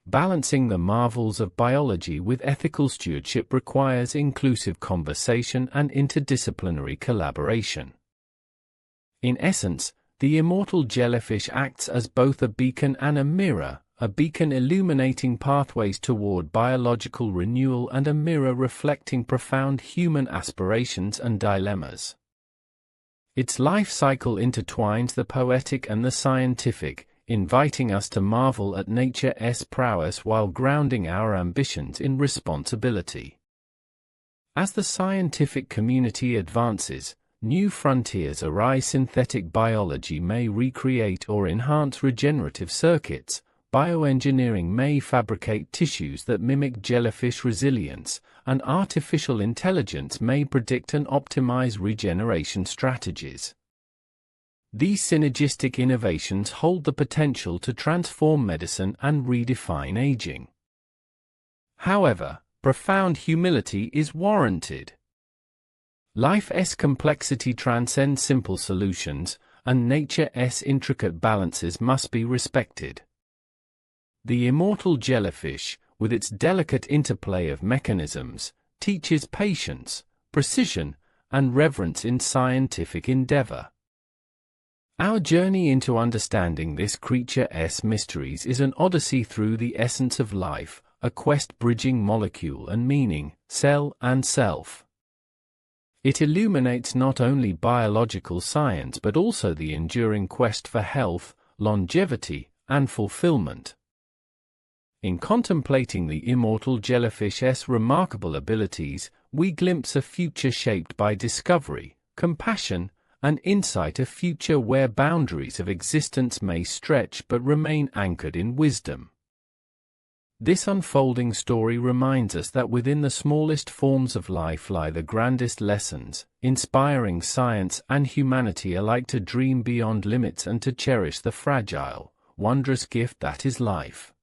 Balancing the marvels of biology with ethical stewardship requires inclusive conversation and interdisciplinary collaboration. In essence, the immortal jellyfish acts as both a beacon and a mirror, a beacon illuminating pathways toward biological renewal and a mirror reflecting profound human aspirations and dilemmas. Its life cycle intertwines the poetic and the scientific, inviting us to marvel at nature's prowess while grounding our ambitions in responsibility. As the scientific community advances, new frontiers arise. Synthetic biology may recreate or enhance regenerative circuits, bioengineering may fabricate tissues that mimic jellyfish resilience, and artificial intelligence may predict and optimize regeneration strategies. These synergistic innovations hold the potential to transform medicine and redefine aging. However, profound humility is warranted. Life's complexity transcends simple solutions, and nature's intricate balances must be respected. The immortal jellyfish, with its delicate interplay of mechanisms, teaches patience, precision, and reverence in scientific endeavor. Our journey into understanding this creature's mysteries is an odyssey through the essence of life, a quest bridging molecule and meaning, cell and self. It illuminates not only biological science but also the enduring quest for health, longevity, and fulfillment. In contemplating the immortal jellyfish's remarkable abilities, we glimpse a future shaped by discovery, compassion, and insight, a future where boundaries of existence may stretch but remain anchored in wisdom. This unfolding story reminds us that within the smallest forms of life lie the grandest lessons, inspiring science and humanity alike to dream beyond limits and to cherish the fragile, wondrous gift that is life.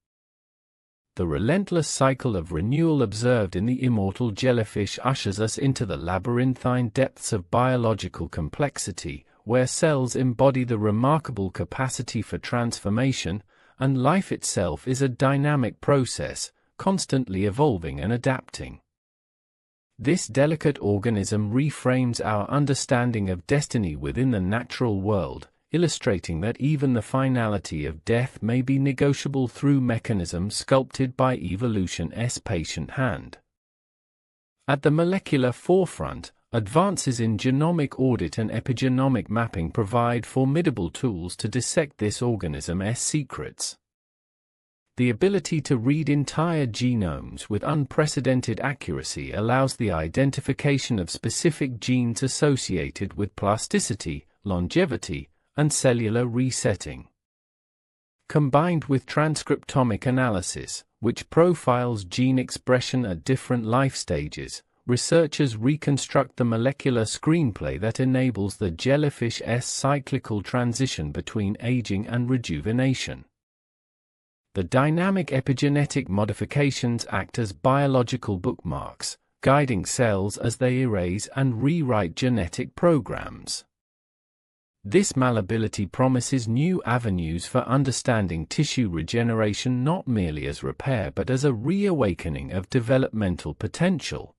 The relentless cycle of renewal observed in the immortal jellyfish ushers us into the labyrinthine depths of biological complexity, where cells embody the remarkable capacity for transformation, and life itself is a dynamic process, constantly evolving and adapting. This delicate organism reframes our understanding of destiny within the natural world, illustrating that even the finality of death may be negotiable through mechanisms sculpted by evolution's patient hand. At the molecular forefront, advances in genomic audit and epigenomic mapping provide formidable tools to dissect this organism's secrets. The ability to read entire genomes with unprecedented accuracy allows the identification of specific genes associated with plasticity, longevity, and cellular resetting. Combined with transcriptomic analysis, which profiles gene expression at different life stages, researchers reconstruct the molecular screenplay that enables the jellyfish's cyclical transition between aging and rejuvenation. The dynamic epigenetic modifications act as biological bookmarks, guiding cells as they erase and rewrite genetic programs. This malleability promises new avenues for understanding tissue regeneration not merely as repair but as a reawakening of developmental potential.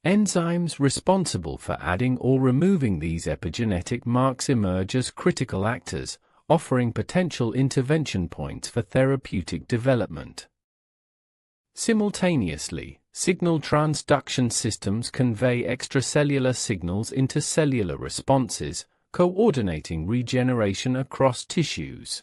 Enzymes responsible for adding or removing these epigenetic marks emerge as critical actors, offering potential intervention points for therapeutic development. Simultaneously, signal transduction systems convey extracellular signals into cellular responses, coordinating regeneration across tissues.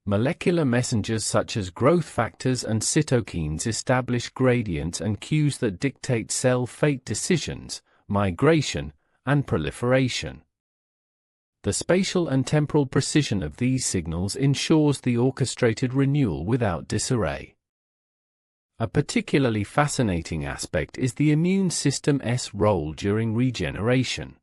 Molecular messengers such as growth factors and cytokines establish gradients and cues that dictate cell fate decisions, migration, and proliferation. The spatial and temporal precision of these signals ensures the orchestrated renewal without disarray. A particularly fascinating aspect is the immune system's role during regeneration.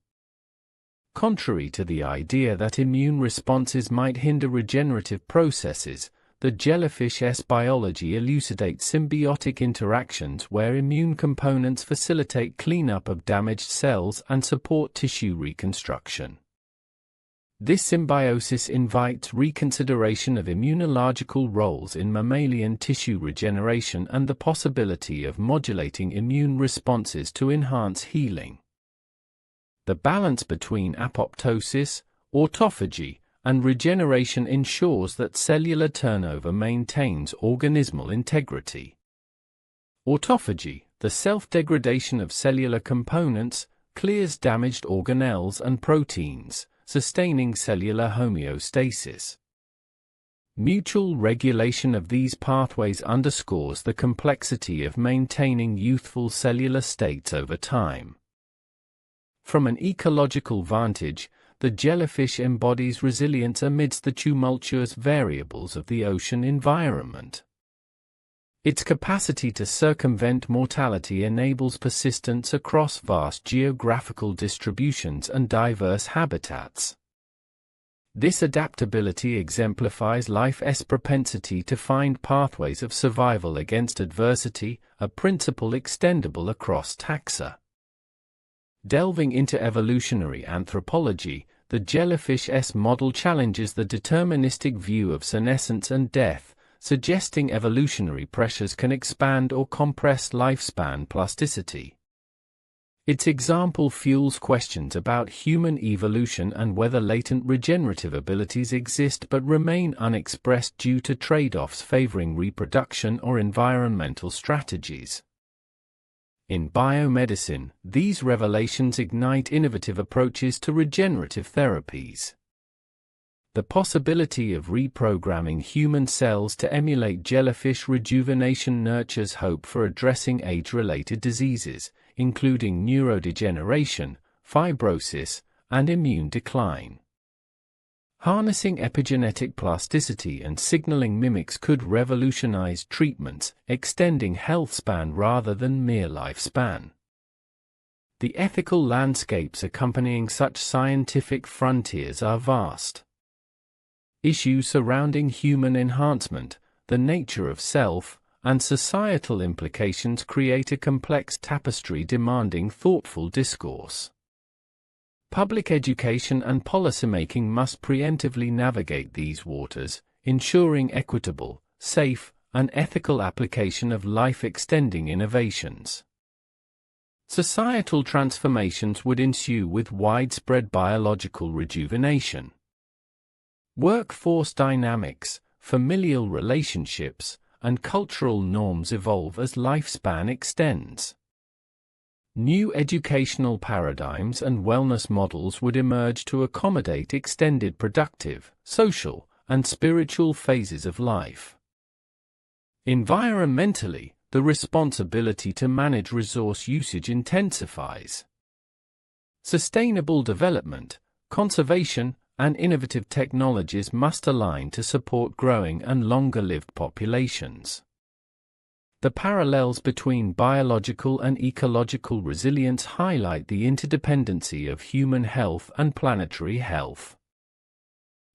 Contrary to the idea that immune responses might hinder regenerative processes, the jellyfish's biology elucidates symbiotic interactions where immune components facilitate cleanup of damaged cells and support tissue reconstruction. This symbiosis invites reconsideration of immunological roles in mammalian tissue regeneration and the possibility of modulating immune responses to enhance healing. The balance between apoptosis, autophagy, and regeneration ensures that cellular turnover maintains organismal integrity. Autophagy, the self-degradation of cellular components, clears damaged organelles and proteins, sustaining cellular homeostasis. Mutual regulation of these pathways underscores the complexity of maintaining youthful cellular states over time. From an ecological vantage, the jellyfish embodies resilience amidst the tumultuous variables of the ocean environment. Its capacity to circumvent mortality enables persistence across vast geographical distributions and diverse habitats. This adaptability exemplifies life's propensity to find pathways of survival against adversity, a principle extendable across taxa. Delving into evolutionary anthropology, the jellyfish's model challenges the deterministic view of senescence and death, suggesting evolutionary pressures can expand or compress lifespan plasticity. Its example fuels questions about human evolution and whether latent regenerative abilities exist but remain unexpressed due to trade-offs favoring reproduction or environmental strategies. In biomedicine, these revelations ignite innovative approaches to regenerative therapies. The possibility of reprogramming human cells to emulate jellyfish rejuvenation nurtures hope for addressing age-related diseases, including neurodegeneration, fibrosis, and immune decline. Harnessing epigenetic plasticity and signaling mimics could revolutionize treatments, extending health span rather than mere lifespan. The ethical landscapes accompanying such scientific frontiers are vast. Issues surrounding human enhancement, the nature of self, and societal implications create a complex tapestry demanding thoughtful discourse. Public education and policymaking must preemptively navigate these waters, ensuring equitable, safe, and ethical application of life-extending innovations. Societal transformations would ensue with widespread biological rejuvenation. Workforce dynamics, familial relationships, and cultural norms evolve as lifespan extends. New educational paradigms and wellness models would emerge to accommodate extended productive, social, and spiritual phases of life. Environmentally, the responsibility to manage resource usage intensifies. Sustainable development, conservation, and innovative technologies must align to support growing and longer-lived populations. The parallels between biological and ecological resilience highlight the interdependency of human health and planetary health.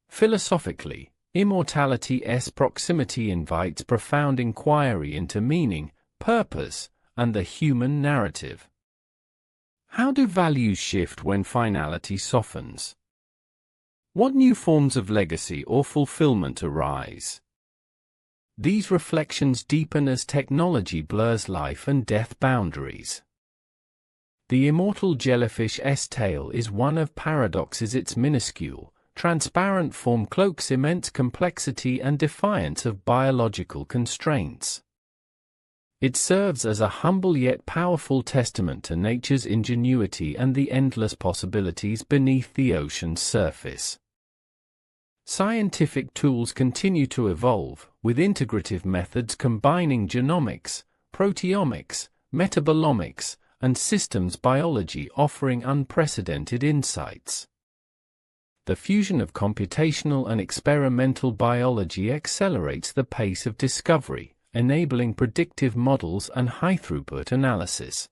Philosophically, Immortality's proximity invites profound inquiry into meaning, purpose, and the human narrative. How do values shift when finality softens? What new forms of legacy or fulfillment arise? These reflections deepen as technology blurs life and death boundaries. The immortal jellyfish's tale is one of paradoxes. Its minuscule, transparent form cloaks immense complexity and defiance of biological constraints. It serves as a humble yet powerful testament to nature's ingenuity and the endless possibilities beneath the ocean's surface. Scientific tools continue to evolve, with integrative methods combining genomics, proteomics, metabolomics, and systems biology offering unprecedented insights. The fusion of computational and experimental biology accelerates the pace of discovery, enabling predictive models and high-throughput analysis.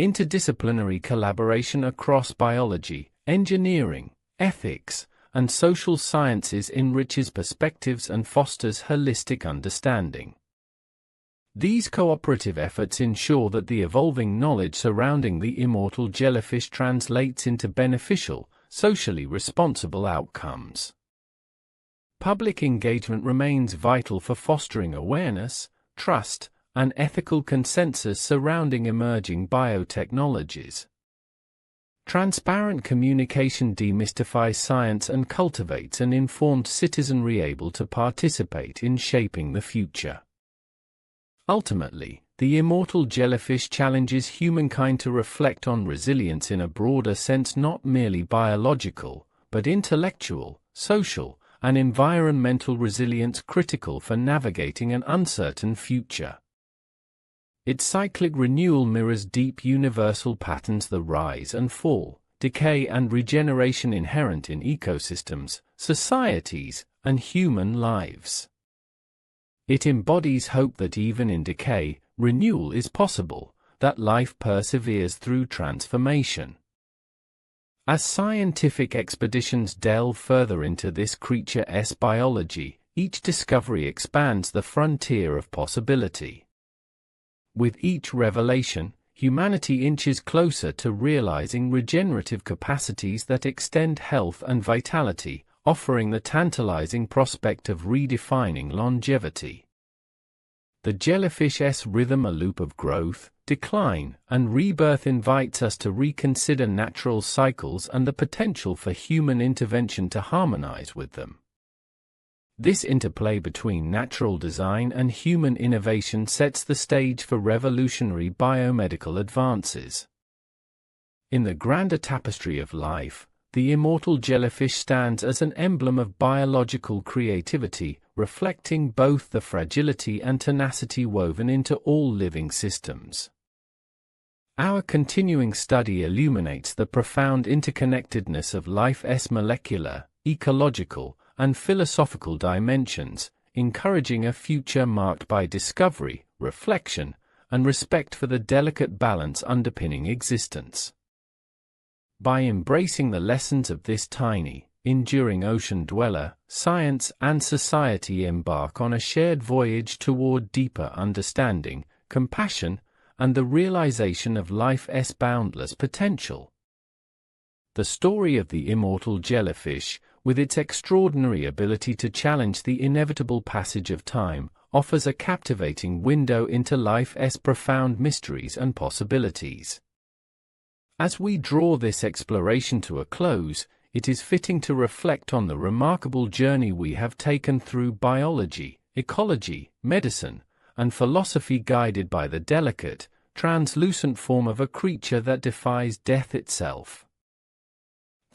Interdisciplinary collaboration across biology, engineering, ethics, and social sciences enriches perspectives and fosters holistic understanding. These cooperative efforts ensure that the evolving knowledge surrounding the immortal jellyfish translates into beneficial, socially responsible outcomes. Public engagement remains vital for fostering awareness, trust, and ethical consensus surrounding emerging biotechnologies. Transparent communication demystifies science and cultivates an informed citizenry able to participate in shaping the future. Ultimately, the immortal jellyfish challenges humankind to reflect on resilience in a broader sense, not merely biological, but intellectual, social, and environmental resilience critical for navigating an uncertain future. Its cyclic renewal mirrors deep universal patterns: the rise and fall, decay and regeneration inherent in ecosystems, societies, and human lives. It embodies hope that even in decay, renewal is possible, that life perseveres through transformation. As scientific expeditions delve further into this creature's biology, each discovery expands the frontier of possibility. With each revelation, humanity inches closer to realizing regenerative capacities that extend health and vitality, offering the tantalizing prospect of redefining longevity. The jellyfish's rhythm, a loop of growth, decline, and rebirth, invites us to reconsider natural cycles and the potential for human intervention to harmonize with them. This interplay between natural design and human innovation sets the stage for revolutionary biomedical advances. In the grander tapestry of life, the immortal jellyfish stands as an emblem of biological creativity, reflecting both the fragility and tenacity woven into all living systems. Our continuing study illuminates the profound interconnectedness of life's molecular, ecological, and philosophical dimensions, encouraging a future marked by discovery, reflection, and respect for the delicate balance underpinning existence. By embracing the lessons of this tiny, enduring ocean dweller, science and society embark on a shared voyage toward deeper understanding, compassion, and the realization of life's boundless potential. The story of the immortal jellyfish, with its extraordinary ability to challenge the inevitable passage of time, offers a captivating window into life's profound mysteries and possibilities. As we draw this exploration to a close, it is fitting to reflect on the remarkable journey we have taken through biology, ecology, medicine, and philosophy, guided by the delicate, translucent form of a creature that defies death itself.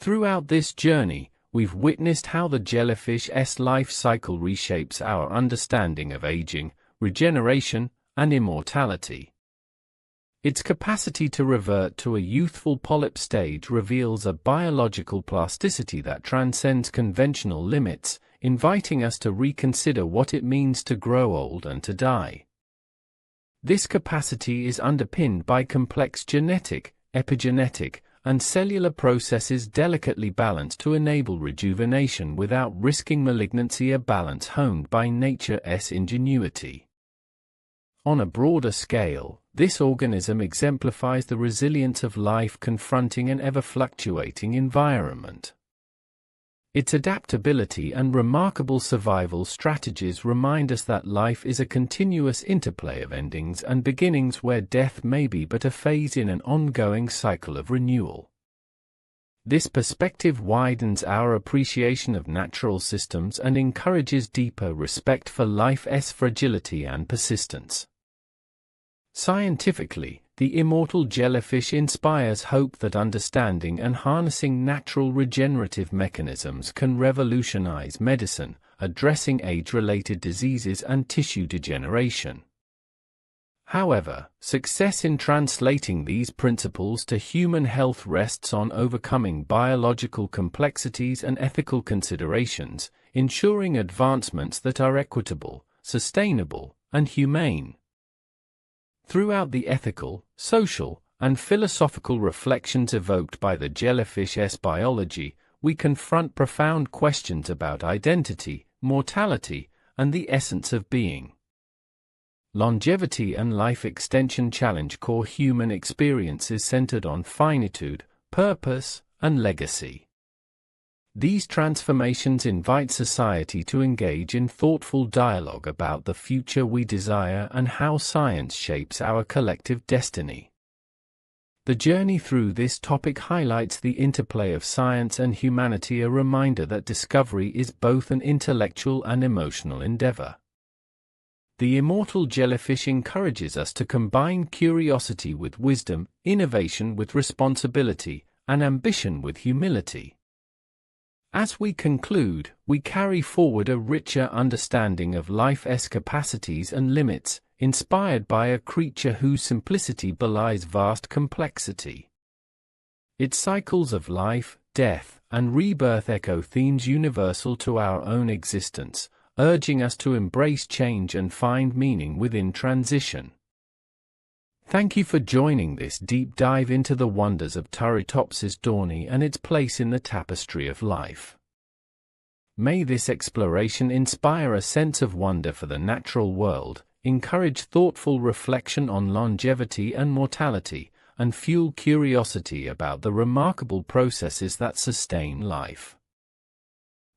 Throughout this journey, we've witnessed how the jellyfish's life cycle reshapes our understanding of aging, regeneration, and immortality. Its capacity to revert to a youthful polyp stage reveals a biological plasticity that transcends conventional limits, inviting us to reconsider what it means to grow old and to die. This capacity is underpinned by complex genetic, epigenetic, and cellular processes delicately balanced to enable rejuvenation without risking malignancy, a balance honed by nature's ingenuity. On a broader scale, this organism exemplifies the resilience of life confronting an ever-fluctuating environment. Its adaptability and remarkable survival strategies remind us that life is a continuous interplay of endings and beginnings, where death may be but a phase in an ongoing cycle of renewal. This perspective widens our appreciation of natural systems and encourages deeper respect for life's fragility and persistence. Scientifically, the immortal jellyfish inspires hope that understanding and harnessing natural regenerative mechanisms can revolutionize medicine, addressing age-related diseases and tissue degeneration. However, success in translating these principles to human health rests on overcoming biological complexities and ethical considerations, ensuring advancements that are equitable, sustainable, and humane. Throughout the ethical, social, and philosophical reflections evoked by the jellyfish's biology, we confront profound questions about identity, mortality, and the essence of being. Longevity and life extension challenge core human experiences centered on finitude, purpose, and legacy. These transformations invite society to engage in thoughtful dialogue about the future we desire and how science shapes our collective destiny. The journey through this topic highlights the interplay of science and humanity, a reminder that discovery is both an intellectual and emotional endeavor. The immortal jellyfish encourages us to combine curiosity with wisdom, innovation with responsibility, and ambition with humility. As we conclude, we carry forward a richer understanding of life's capacities and limits, inspired by a creature whose simplicity belies vast complexity. Its cycles of life, death, and rebirth echo themes universal to our own existence, urging us to embrace change and find meaning within transition. Thank you for joining this deep dive into the wonders of Turritopsis dohrnii and its place in the tapestry of life. May this exploration inspire a sense of wonder for the natural world, encourage thoughtful reflection on longevity and mortality, and fuel curiosity about the remarkable processes that sustain life.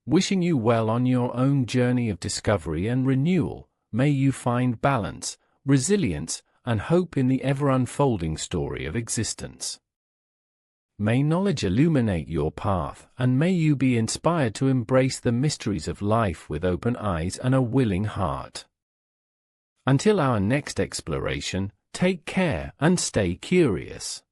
Wishing you well on your own journey of discovery and renewal, may you find balance, resilience, and hope in the ever-unfolding story of existence. May knowledge illuminate your path, and may you be inspired to embrace the mysteries of life with open eyes and a willing heart. Until our next exploration, take care and stay curious.